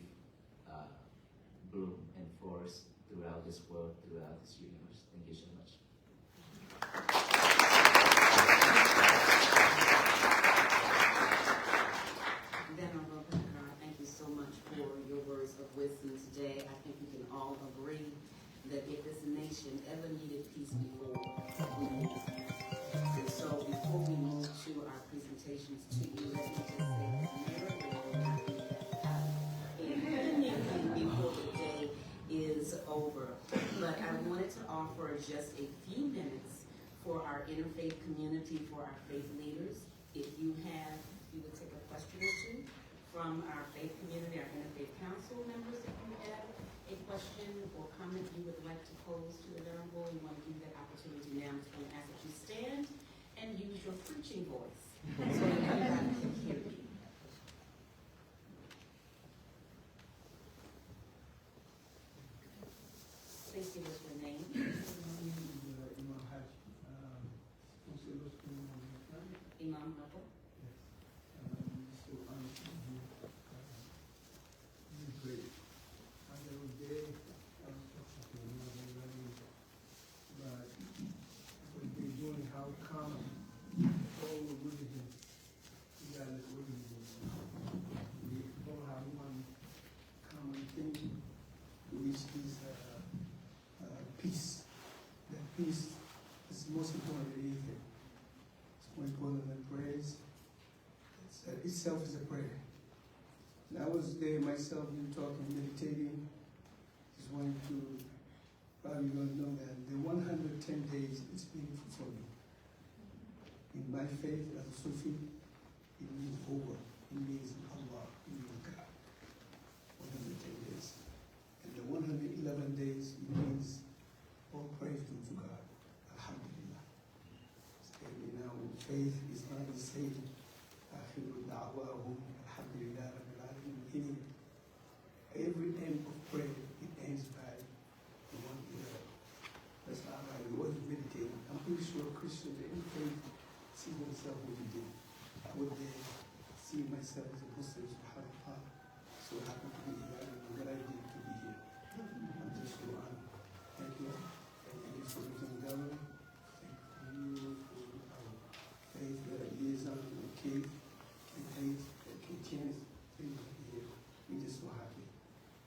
bloom and flourish throughout this world, throughout this universe. Thank you so much. Venerable Bernard, thank you so much for your words of wisdom today. I think we can all agree that if this nation ever needed peace before, we need it. And so before we move to our presentations to you, let me just say that before the day is over. But I wanted to offer just a few minutes for our interfaith community, for our faith leaders. If you would take a question or two from our faith community, our interfaith council members, if you have a question or comment you would like to pose to the Venerable, we want to give you that opportunity now. I'm just going to ask that you stand and use your preaching voice so that everybody can hear you. Ron Whipple. How common all the religions, we got this religion. We all have one common thing, which is peace. That peace is most important than anything. It's more important than prayers. Itself is a prayer. And I was there myself, you talking, meditating. Just wanted to, probably going to know that the 110 days is meaningful for me. In my faith as a Sufi, it means over. It means Allah. It means God. 110 days. And the 111 days, it means all praise to God. Alhamdulillah. You know, faith is not the same. Akhiru da'wahum, alhamdulillah, rabbil alamin, meaning every end of prayer, it ends by the 111. That's not right. It wasn't meditating. I'm pretty sure Christians in faith see themselves what we did. I would then see myself as a Muslim, subhanAllah. So happy to be here. I don't know what I did to be here. I'm just so honored. Thank you. Thank you for the government. Thank you for our faith that is on the kid and faith that continues to be here. We're just so happy.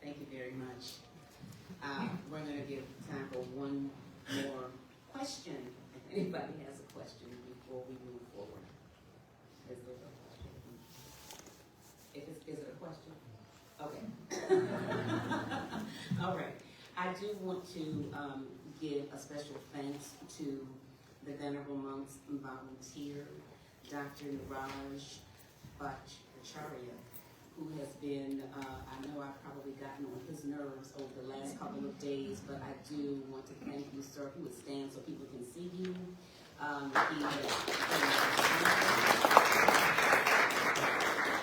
Thank you very much. We're going to give time for one more question. If anybody has a question before we move forward. Is there a question? Is it a question? Okay. All right. I do want to give a special thanks to the Venerable Monks volunteer, Dr. Niraj Bhattacharya, who has been, I know I've probably gotten on his nerves over the last couple of days, but I do want to thank you, sir. If you would stand so people can see you. He has,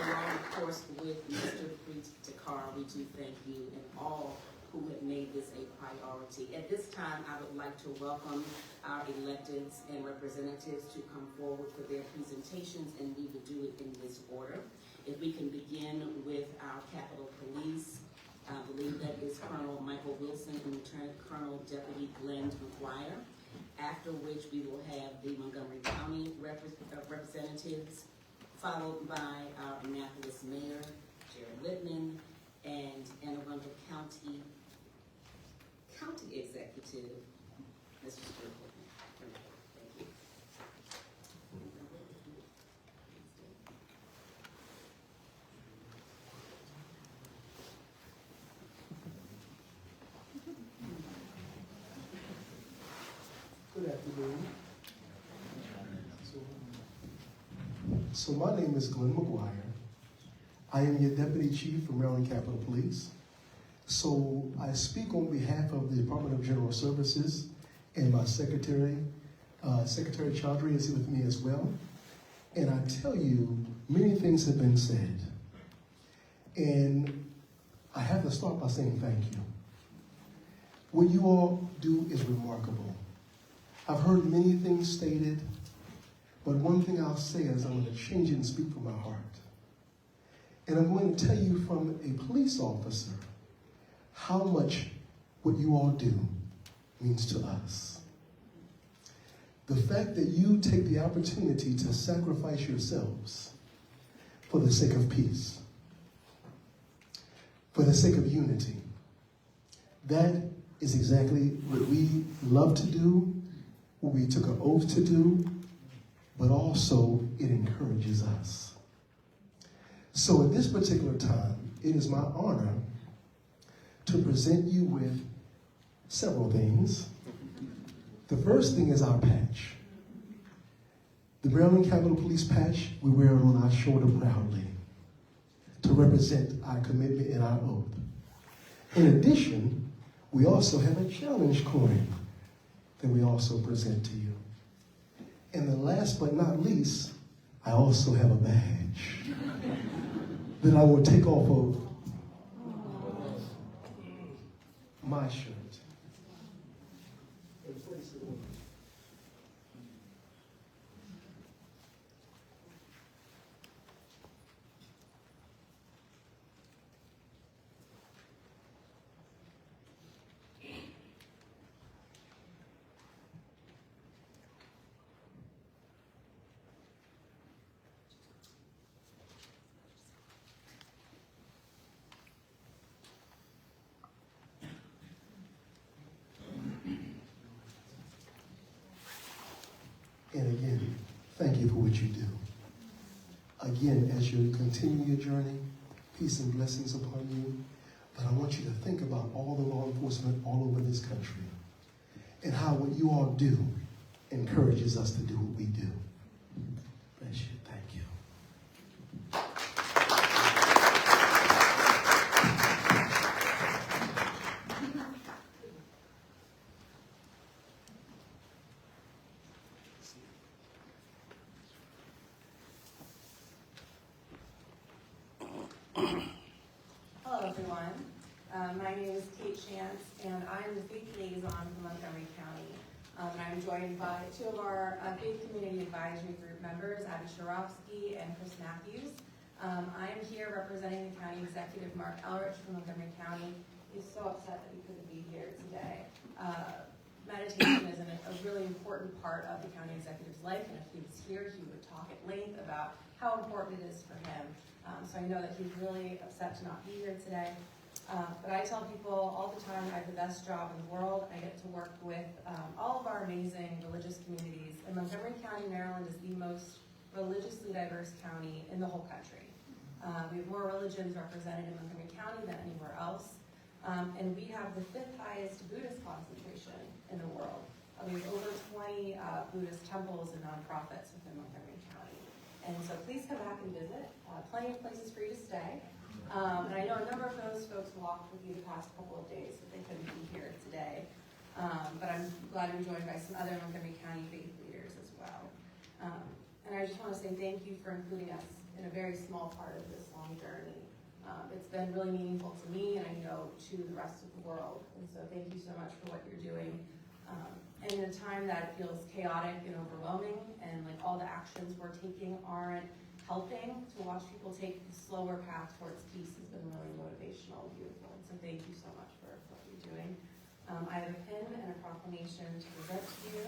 along, of course, with Mr. Preet Takar, we do thank you and all who have made this a priority. At this time, I would like to welcome our electeds and representatives to come forward for their presentations, and we will do it in this order. If we can begin with our Capitol Police, I believe that is Colonel Michael Wilson and Lieutenant Colonel Deputy Glenn McGuire, after which we will have the Montgomery County representatives, followed by our Annapolis Mayor, Jared Littman, and Anne Arundel County Executive, Mr. Stuart. Thank you. Good afternoon. So my name is Glenn McGuire. I am your Deputy Chief for Maryland Capitol Police. So I speak on behalf of the Department of General Services and my Secretary, Secretary Chaudhry is here with me as well. And I tell you, many things have been said. And I have to start by saying thank you. What you all do is remarkable. I've heard many things stated, but one thing I'll say is I'm going to change it and speak from my heart. And I'm going to tell you from a police officer how much what you all do means to us. The fact that you take the opportunity to sacrifice yourselves for the sake of peace, for the sake of unity, that is exactly what we love to do, what we took an oath to do, but also it encourages us. So at this particular time, it is my honor to present you with several things. The first thing is our patch. The Maryland Capitol Police patch, we wear it on our shoulder proudly to represent our commitment and our oath. In addition, we also have a challenge coin that we also present to you. And then last but not least, I also have a badge that I will take off of my shirt. you do. Again, as you continue your journey, peace and blessings upon you. But I want you to think about all the law enforcement all over this country and how what you all do encourages us to do what we do. Bless you. Thank you. Hello, everyone. My name is Kate Chance, and I'm the faith liaison for Montgomery County. And I'm joined by two of our faith community advisory group members, Abby Sharofsky and Chris Matthews. I am here representing the county executive, Mark Elrich, from Montgomery County. He's so upset that he couldn't be here today. Meditation is a really important part of the county executive's life, and if he was here, he would talk at length about how important it is for him. So I know that he's really upset to not be here today. But I tell people all the time I have the best job in the world. I get to work with all of our amazing religious communities. And Montgomery County, Maryland is the most religiously diverse county in the whole country. We have more religions represented in Montgomery County than anywhere else. And we have the 5th highest Buddhist concentration in the world. We have over 20 Buddhist temples and nonprofits within Montgomery County. And so please come back and visit. Plenty of places for you to stay. And I know a number of those folks walked with you the past couple of days, but they couldn't be here today. But I'm glad to be joined by some other Montgomery County faith leaders as well. And I just want to say thank you for including us in a very small part of this long journey. It's been really meaningful to me, and I know to the rest of the world. And so thank you so much for what you're doing. And in a time that feels chaotic and overwhelming, and like all the actions we're taking aren't helping, to watch people take the slower path towards peace has been really motivational and beautiful. And so thank you so much for what you're doing. I have a pin and a proclamation to present to you.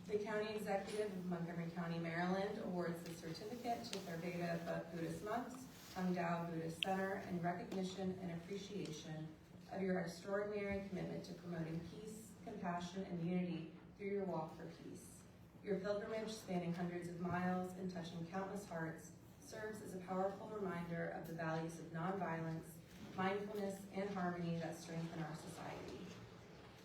The County Executive of Montgomery County, Maryland awards the certificate to Theravada Buddhist monks, Hangdao Buddhist Center, in recognition and appreciation of your extraordinary commitment to promoting peace, compassion, and unity through your walk for peace. Your pilgrimage, spanning hundreds of miles and touching countless hearts, serves as a powerful reminder of the values of nonviolence, mindfulness, and harmony that strengthen our society.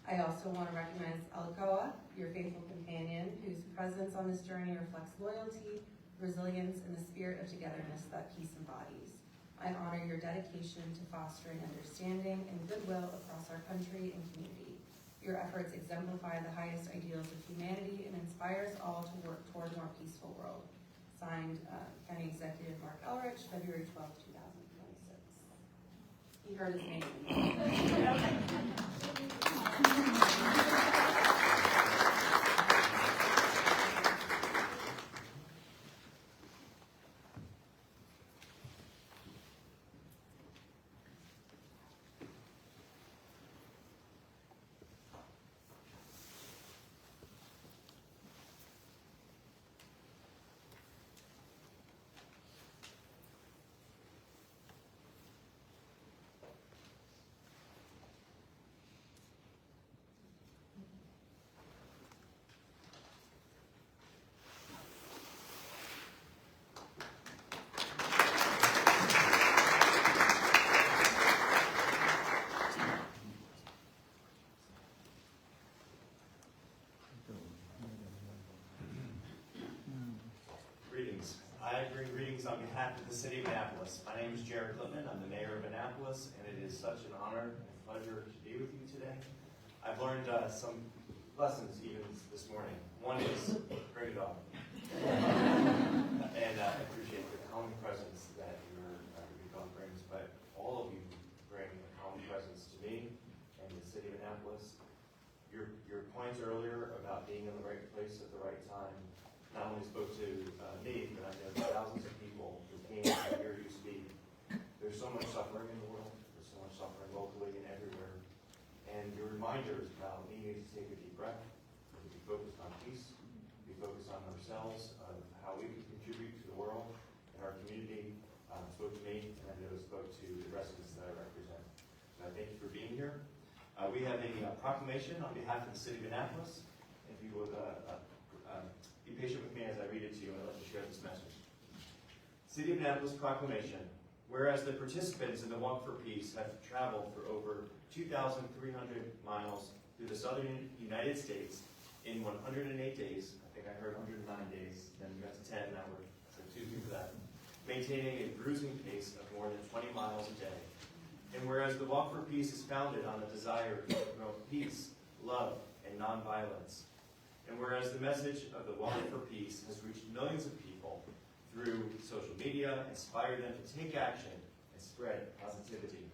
I also want to recognize Alcoa, your faithful companion, whose presence on this journey reflects loyalty, resilience, and the spirit of togetherness that peace embodies. I honor your dedication to fostering understanding and goodwill across our country and community. Your efforts exemplify the highest ideals of humanity and inspires all to work toward a more peaceful world. Signed, County Executive Mark Elrich, February 12, 2026. He heard his name. Greetings. I bring greetings on behalf of the City of Annapolis. My name is Jared Lippman. I'm the mayor of Annapolis, and it is such an honor and pleasure to be with you today. I've learned some lessons even this morning. One is, bring it on. And I appreciate the calming presence that your dog brings, but all of you bring a calming presence to me and the City of Annapolis. Your points earlier about being in the right place at the right time not only spoke to me, but I know thousands of people who came to hear you speak. There's so much suffering in the world. There's so much suffering locally and everywhere. And your reminders about needing to take a deep breath, to be focused on peace, be focused on ourselves, of how we can contribute to the world and our community, spoke to me, and I know it spoke to the residents that I represent. And I thank you for being here. We have a proclamation on behalf of the City of Annapolis. If you would patient with me as I read it to you, and I'd like to share this message. City of Annapolis Proclamation. Whereas the participants in the Walk for Peace have traveled for over 2,300 miles through the southern United States in 108 days, I think I heard 109 days, then we got to 10, now we're so excuse me for that, maintaining a bruising pace of more than 20 miles a day. And whereas the Walk for Peace is founded on a desire to promote peace, love, and nonviolence, and whereas the message of the Walk for Peace has reached millions of people through social media, inspire them to take action and spread positivity.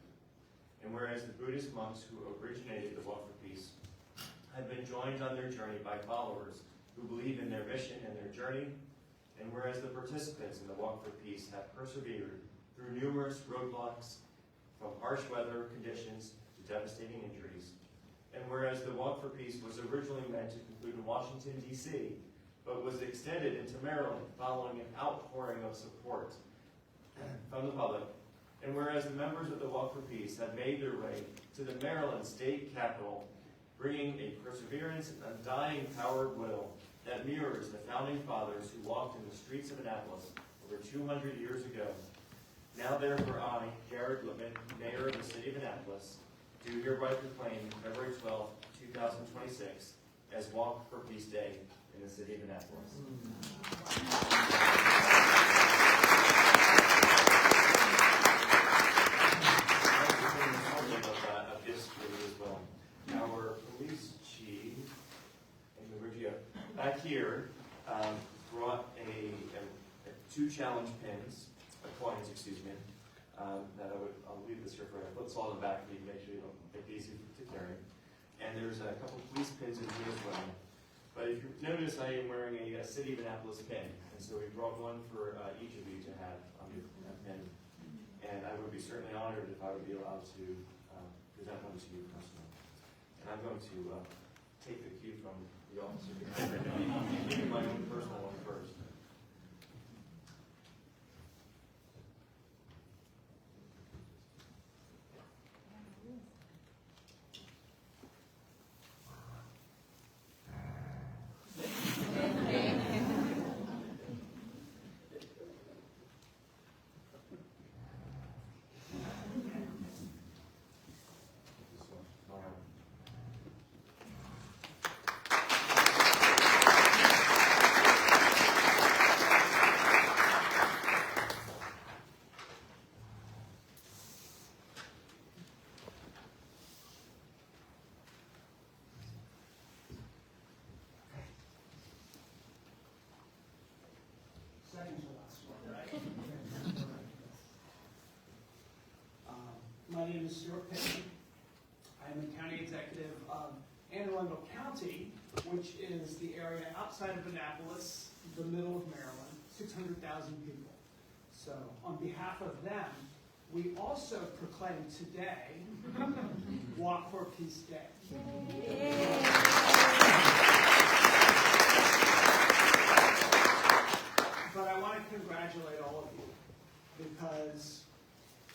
And whereas the Buddhist monks who originated the Walk for Peace have been joined on their journey by followers who believe in their mission and their journey, and whereas the participants in the Walk for Peace have persevered through numerous roadblocks, from harsh weather conditions to devastating injuries, and whereas the Walk for Peace was originally meant to conclude in Washington, D.C., but was extended into Maryland following an outpouring of support from the public. And whereas the members of the Walk for Peace have made their way to the Maryland state capitol, bringing a perseverance and undying power of will that mirrors the founding fathers who walked in the streets of Annapolis over 200 years ago. Now therefore I, Jared Lippman, Mayor of the City of Annapolis, do hereby proclaim February 12, 2026 as Walk for Peace Day in the City of Annapolis. Of this as well. Our police chief, back here, brought two challenge pins, coins, excuse me, that I'll leave this here for you. Put this all in the back for you to make sure you don't make it easy to carry. And there's a couple police pins in here as well. But if you notice, I am wearing a City of Annapolis pin, and so we brought one for each of you to have on your pin. And I would be certainly honored if I would be allowed to present one to you personally. And I'm going to take the cue from the officer behind me. I'm giving my own personal one first. My name is Stuart Pittman. I am the county executive of Anne Arundel County, which is the area outside of Annapolis, the middle of Maryland, 600,000 people. So on behalf of them, we also proclaim today Walk for Peace Day. But I want to congratulate all of you because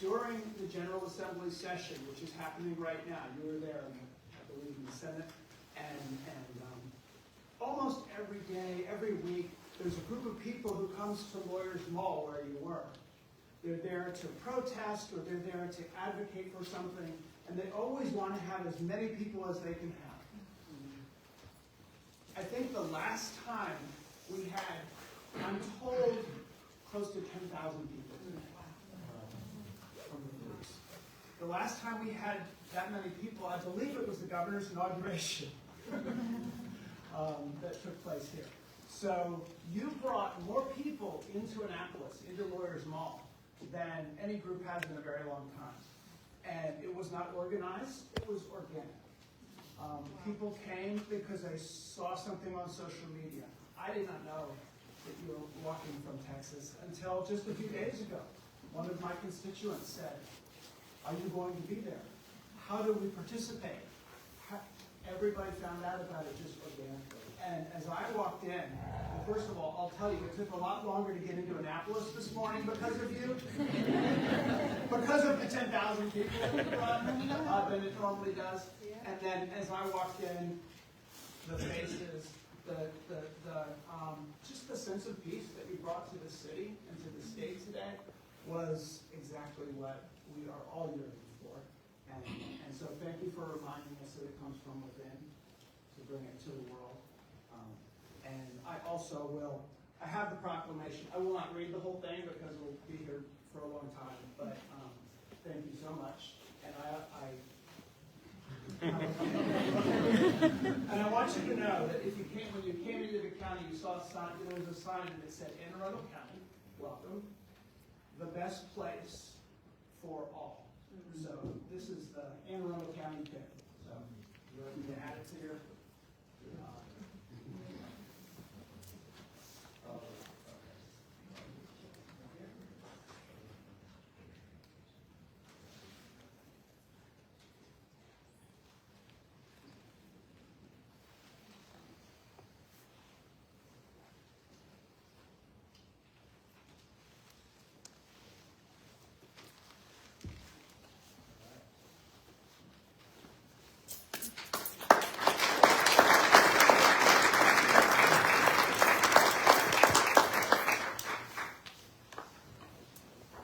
during the General Assembly session, which is happening right now, you were there, I believe, in the Senate, and almost every day, every week, there's a group of people who comes to Lawyers Mall where you were. They're there to protest, or they're there to advocate for something, and they always want to have as many people as they can have. I think the last time we had, I'm told, close to 10,000 people. The last time we had that many people, I believe it was the governor's inauguration that took place here. So you brought more people into Annapolis, into Lawyers Mall, than any group has in a very long time. And it was not organized, it was organic. People came because they saw something on social media. I did not know that you were walking from Texas until just a few days ago. One of my constituents said, "Are you going to be there? How do we participate?" Everybody found out about it just organically. And as I walked in, well, first of all, I'll tell you, it took a lot longer to get into Annapolis this morning because of you. Because of the 10,000 people than it normally does. And then as I walked in, the faces, just the sense of peace that you brought to the city and to the state today was exactly what we are all yearning for. And so thank you for reminding us that it comes from within to bring it to the world. And I also will, I have the proclamation. I will not read the whole thing because we'll be here for a long time, but thank you so much. And and I want you to know that if you came, when you came into the county, you saw a sign, there was a sign that said, Anne Arundel County, welcome, the best place for all. So this is the Anne Arundel County pin. So you want me to add it to your,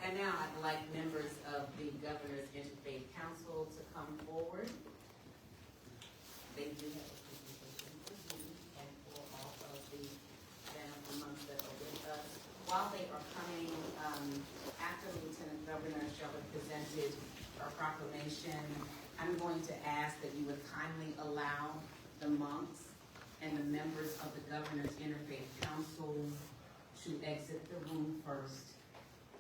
And now I'd like members of the Governor's Interfaith Council to come forward. They do have a presentation for you and for all of the family months that are with us. While they are coming, after the Lieutenant Governor shall have presented our proclamation, I'm going to ask that you would kindly allow the monks and the members of the Governor's Interfaith Council to exit the room first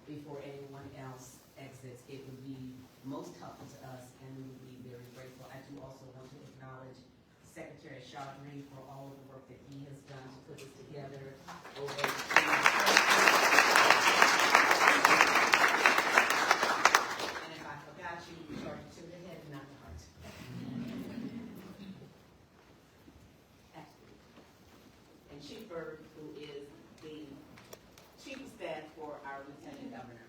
before anyone else exits. It would be most helpful to us, and we would be very grateful. I do also want to acknowledge Secretary Chaudhry for all of the work that he has done to put this together over and if I forgot you, charge it to the head, not the heart. And Chief Berg, who is the Chief of Staff for our Lieutenant Governor.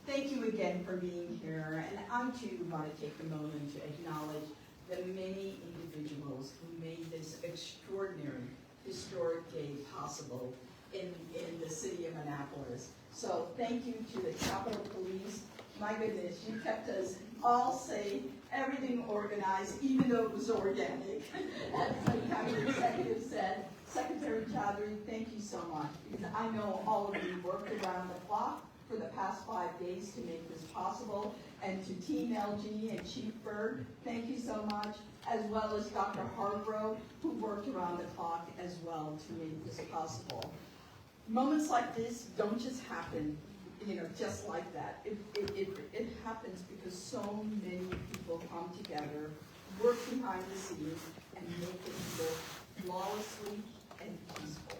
Thank you again for being here, and I too want to take a moment to acknowledge the many individuals who made this extraordinary historic day possible in the city of Annapolis. So thank you to the Capitol Police. My goodness, you kept us all safe, everything organized, even though it was organic. As the county executive said, Secretary Chaudhry, thank you so much, because I know all of you worked around the clock for the past 5 days to make this possible. And to Team LG and Chief Berg, thank you so much, as well as Dr. Hargrove, who worked around the clock as well to make this possible. Moments like this don't just happen, just like that. It happens because so many people come together, work behind the scenes, and make it work flawlessly and peaceful.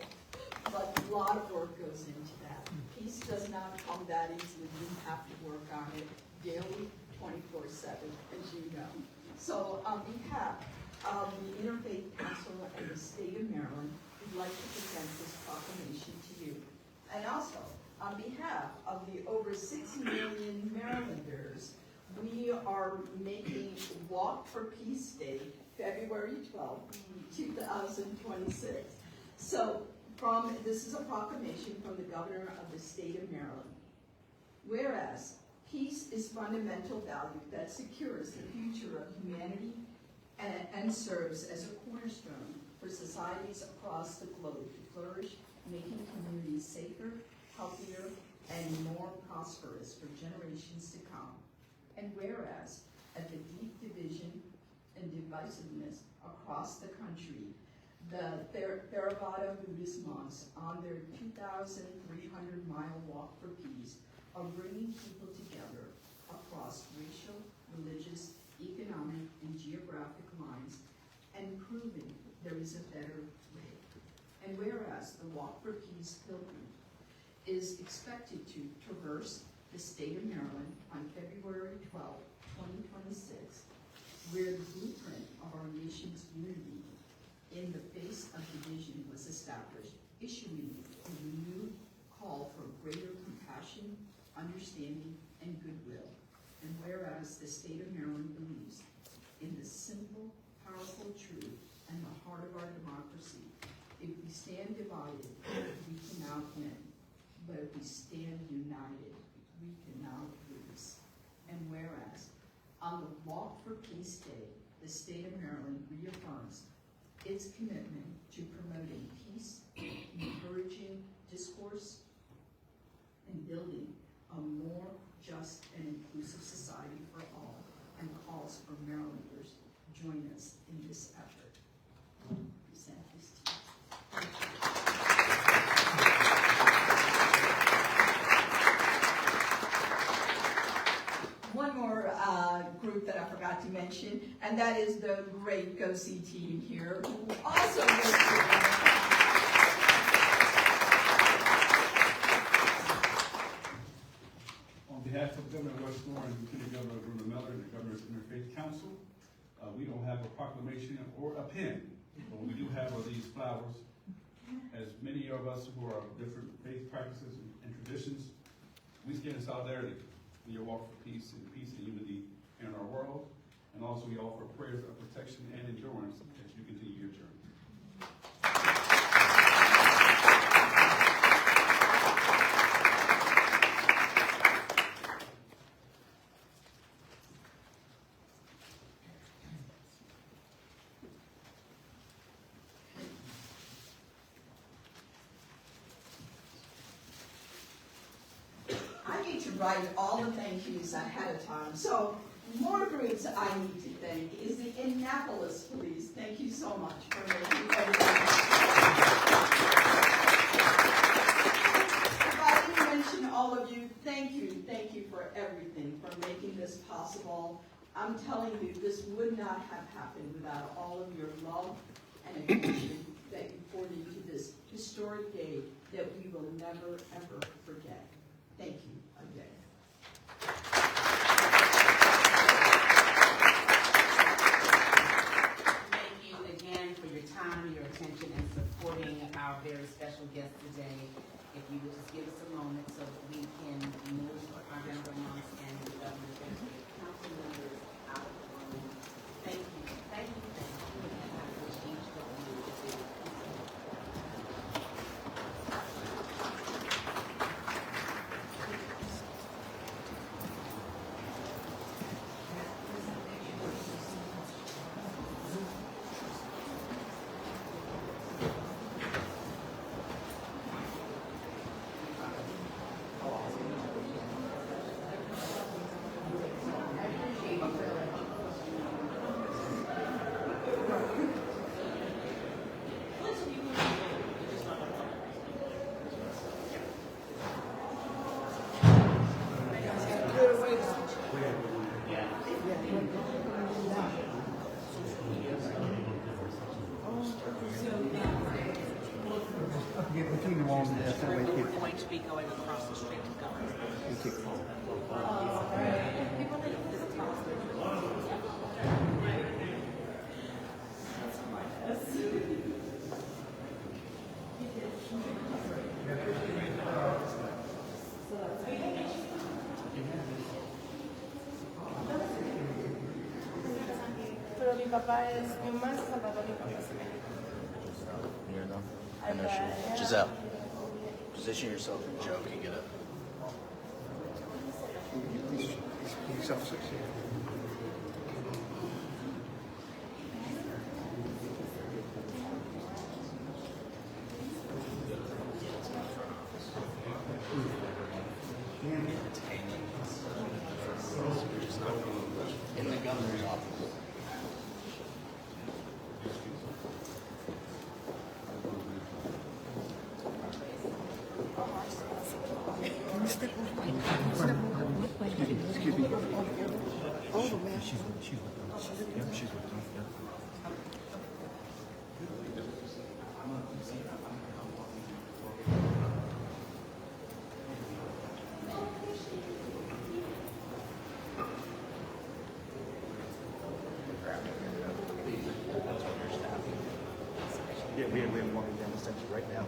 But a lot of work goes into that. Peace does not come that easily. You have to work on it daily, 24/7, as you know. So on behalf of the Interfaith Council and the State of Maryland, we'd like to present this proclamation to you. And also, on behalf of the over 6 million Marylanders, we are making Walk for Peace Day, February 12, 2026. So, this is a proclamation from the Governor of the State of Maryland. Whereas, peace is fundamental value that secures the future of humanity and serves as a cornerstone for societies across the globe to flourish, making communities safer, healthier, and more prosperous for generations to come. And whereas, at the deep division and divisiveness across the country, the Theravada Buddhist monks on their 2,300-mile walk for peace are bringing people together across racial, religious, economic, and geographic lines and proving there is a better way. And whereas the Walk for Peace pilgrim is expected to traverse the state of Maryland on February 12, 2026, where the blueprint of our nation's unity in the face of division was established, issuing a renewed call for greater compassion, understanding, and goodwill. And whereas the state of Maryland believes in the simple, powerful truth and the heart of our democracy, if we stand divided, we cannot win. But if we stand united, we cannot lose. And whereas on the Walk for Peace Day, the state of Maryland reaffirms its commitment to promoting peace, encouraging discourse, and building a more just and inclusive society for all, and calls for Marylanders to join us in this effort. Present this to you. One more group that I forgot to mention, and that is the great Go See team here, who also On behalf of Governor Westmore and Lieutenant Governor Bruno Miller and the Governor's Interfaith Council, we don't have a proclamation or a pen, but we do have these flowers. As many of us who are of different faith practices and traditions, we stand in solidarity in your walk for peace and unity in our world, and also we offer prayers of protection and endurance as you continue your journey. To write all the thank yous ahead of time. So more groups I need to thank is the Annapolis Police. Thank you so much for making everything. If I didn't mention all of you, thank you for everything, for making this possible. I'm telling you, this would not have happened without all of your love and attention that you poured into this historic day that we will never, ever forget. Thank you again. Thank you again for your time, your attention, and supporting our very special guest today. If you would just give us a moment so that we can move our member monks and the governor's council members out of the room. Thank you. Thank you. Thank you. And I wish each of you a very We're going to be going across the street to government. Pero mi papá es más Salvador, mi papá es México. Here, no? I know she. Giselle, position yourself and Joe can get up. Police officers. In the governor's office. Excuse me. Oh, man. She's with them. Yeah, she's with them. Yeah. Yeah, we have walking down the steps right now.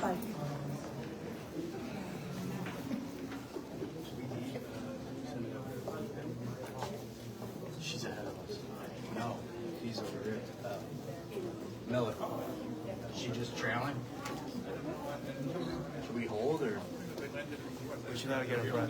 Bye. She's ahead of us. No, he's over here. Miller. She just trailing? Should we hold or? We should not get her breath.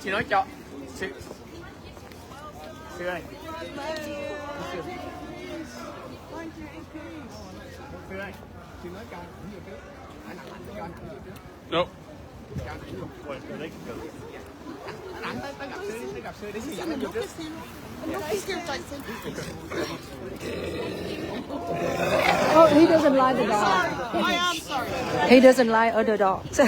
Chị nói cho sư ơi. Sư ơi, chị nói cho ảnh vô trước. Ảnh cho ảnh vô trước. Được. Cho ảnh vô. Quay tới đấy cũng được. Ảnh tới gặp sư đi sư dẫn ảnh vô trước. Oh, he doesn't like the dog. I am sorry. He doesn't like other dogs.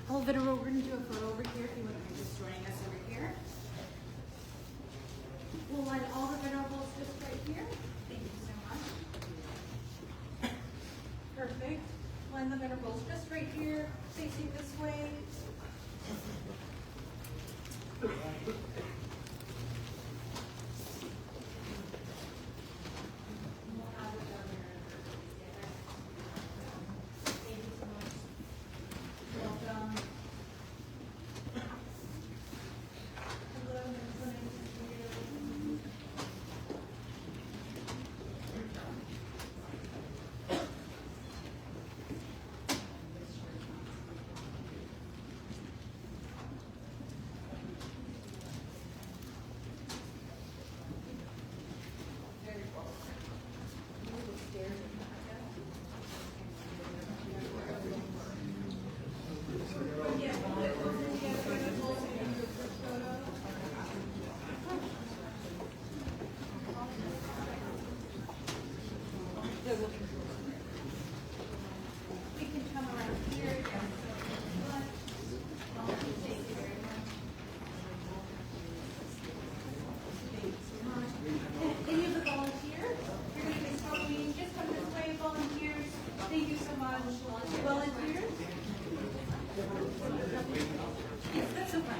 Well, Venerable, we're going to do a photo over here if you wouldn't mind just joining us over here. We'll line all the venerables just right here. Thank you so much. Perfect. Line the venerables just right here, facing this way.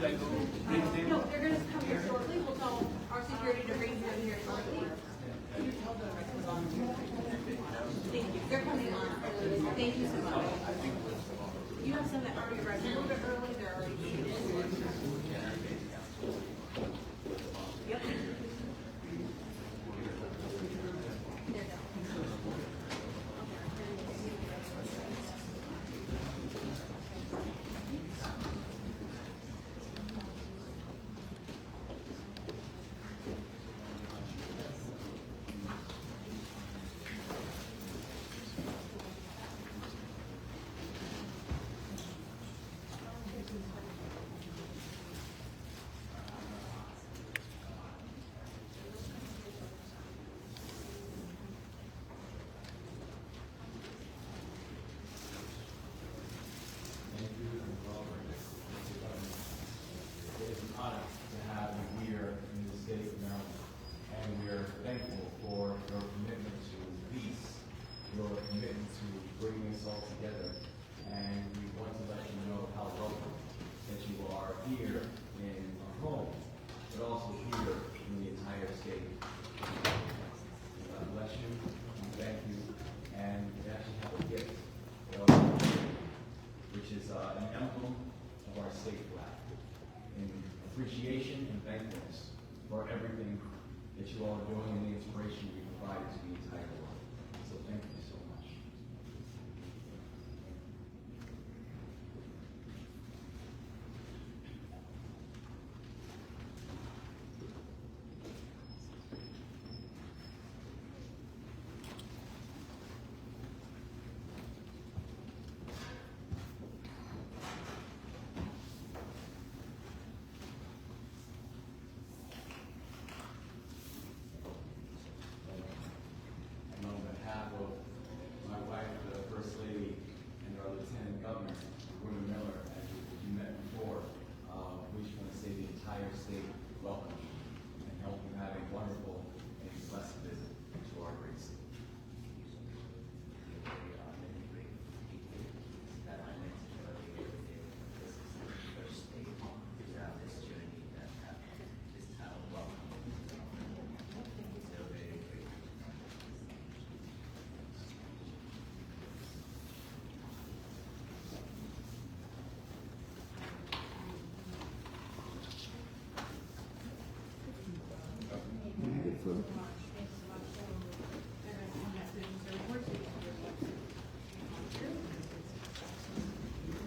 No, they're gonna come here shortly. We'll tell our security to bring them here shortly. Thank you. They're coming on. Thank you so much. You have some that already arrived a little bit early. They're already seated. Yep. It's an honor to have you here in the state of Maryland, and we're thankful for your commitment to peace, your commitment to bringing us all together, and we want to let you know how welcome that you are here in our home, but also here in the entire state. God bless you, and thank you, and we actually have a gift, which is an emblem of our state flag, in appreciation and thankfulness for everything that you all are doing and the inspiration you provide to the entire world. So thank you so much. And on behalf of my wife, the First Lady, and our Lieutenant Governor, Gordon Miller, as you met before, we just want to say the entire state welcome you and hope you have a wonderful and blessed visit to our great city.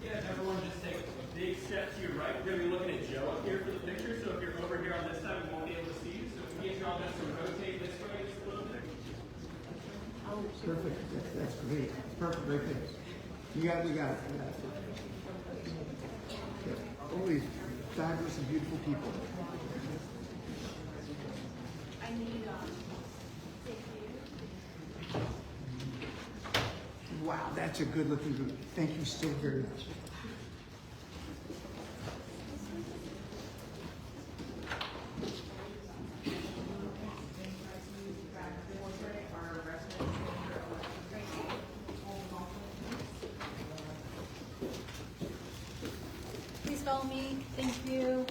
Yeah, everyone just take a big step to your right. We're going to be looking at Joe up here for the picture, so if you're over here on this side, we won't be able to see you. So if we get you all just to rotate this way just a little bit. Perfect. That's great. Perfect right there. You got it. All these fabulous and beautiful people. I need, Wow, that's a good looking group. Thank you so very much. please follow me. Thank you.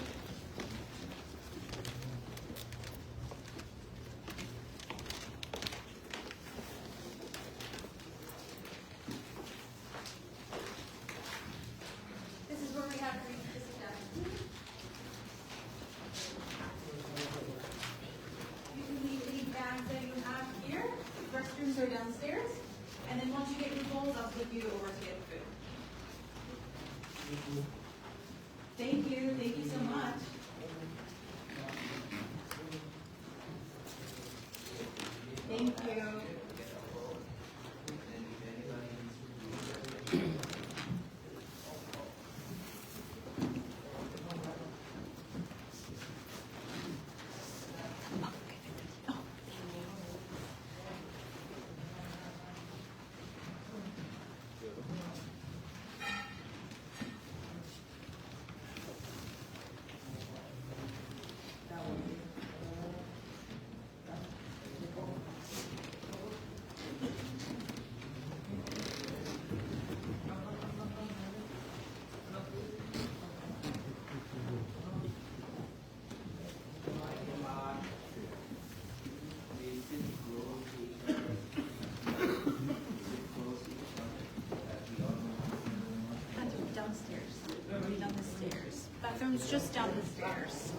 Restrooms just down the stairs.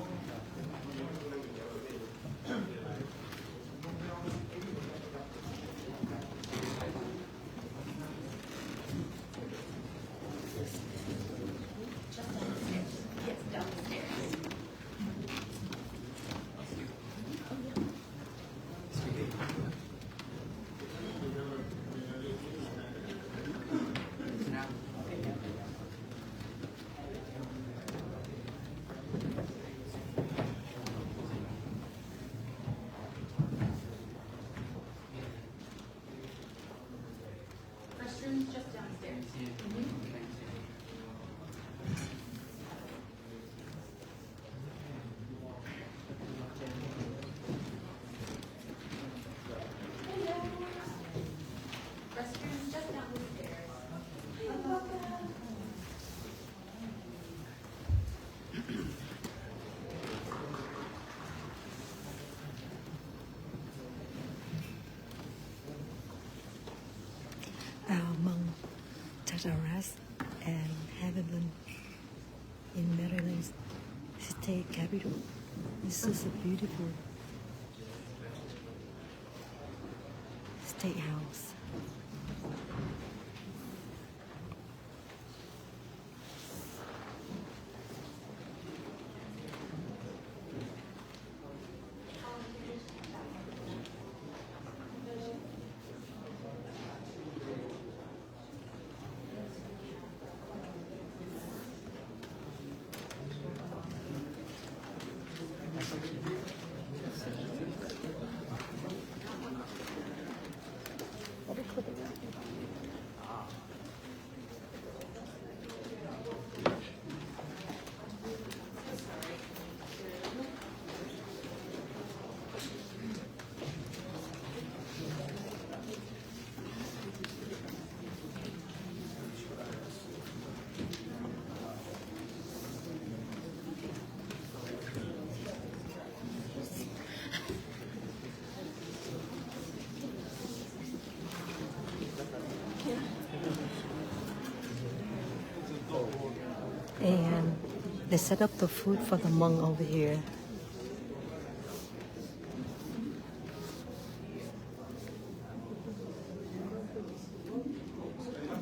Yes, downstairs. Restrooms just downstairs. Restrooms just down the stairs. Among Tartarus and Havilland in Maryland state capital. This is a beautiful state house. And they set up the food for the monk over here.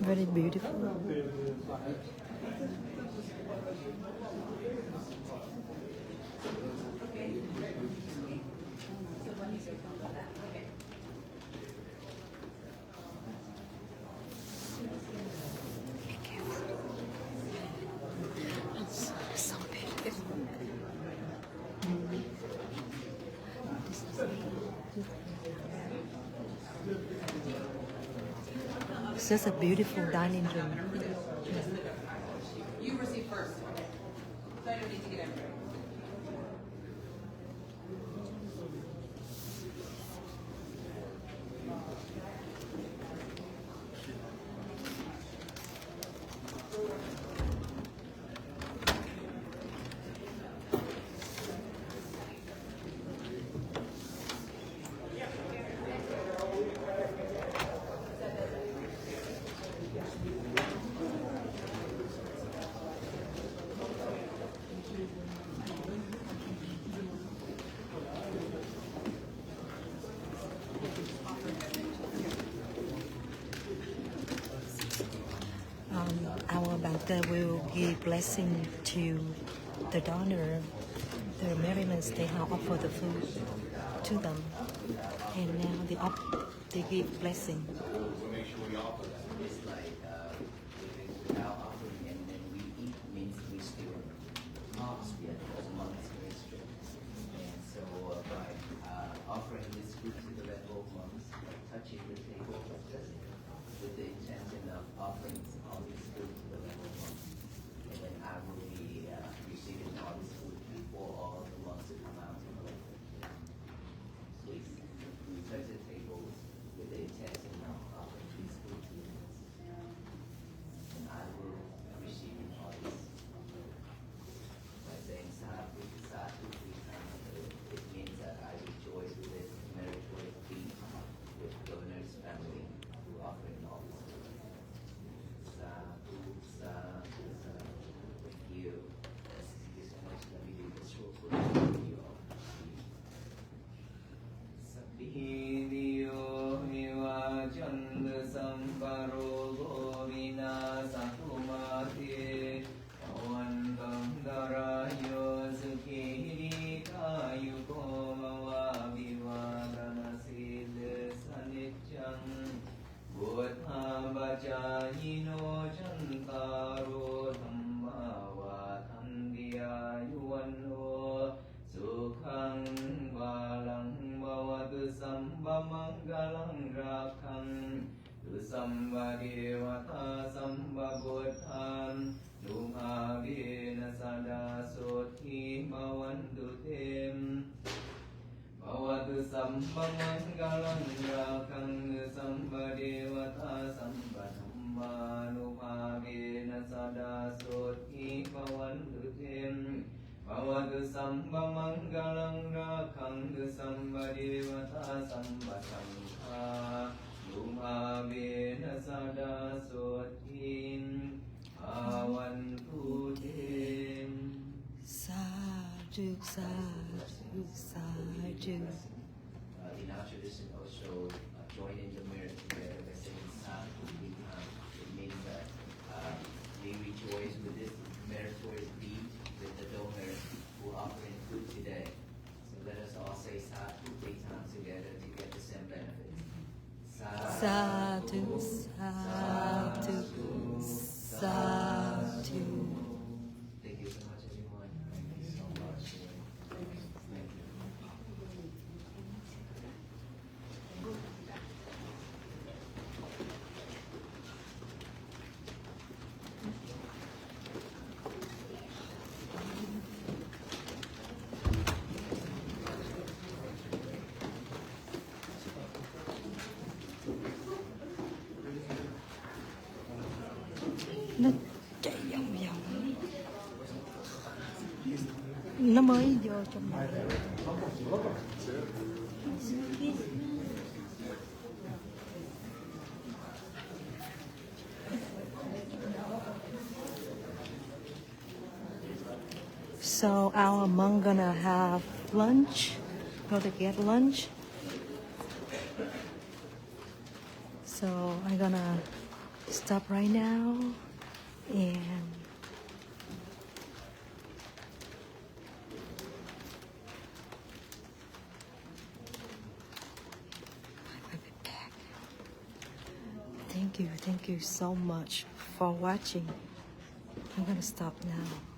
Very beautiful. So beautiful. It's just a beautiful dining room. You receive first. So I don't need to get everything. Our banker will give blessing to the donor. The Maryland State House offer the food to them, and now they give blessing. We'll make sure we offer that. It's like without offering, and then we eat means we still spirit as monks ministry. And so by offering this food to the level of monks, touching the table with the intention of offering all this food to the level of monks, and then I will be receiving all this food before all of the monks who come out to collect it. Please, we touch the tables with the intention of offering this food to the monks, and I will receive all this by saying Sadhu, Sadhu, it means that I rejoice with this meritorious feast with the governor's family who are offering all this food. โสทิภวันตุเตมภวตุสัมปมังกลังราคังสัมปเดวตาสัมปธัมมานุภาเวนะสดาโสทิภวันตุเตมภวตุสัมปมังกลังราคังสัมปเดวตาสัมปธัมมานุภาเวนะสดาโสทิภวันตุเตม Sadhu, sadhu, sadhu. In our tradition also joining the merit together by saying sadhu. It means that we rejoice with this meritorious deed with the donors who are offering food today. So let us all say sadhu 3 times together to get the same benefit. Sadhu, sadhu, sadhu. Thank you so much, everyone. Thank you so much. Thank you. Nó chạy vòng vòng. Nó mới vô trong này. So our mom gonna have lunch, go to get lunch. So I'm gonna stop right now and thank you so much for watching. I'm gonna stop now.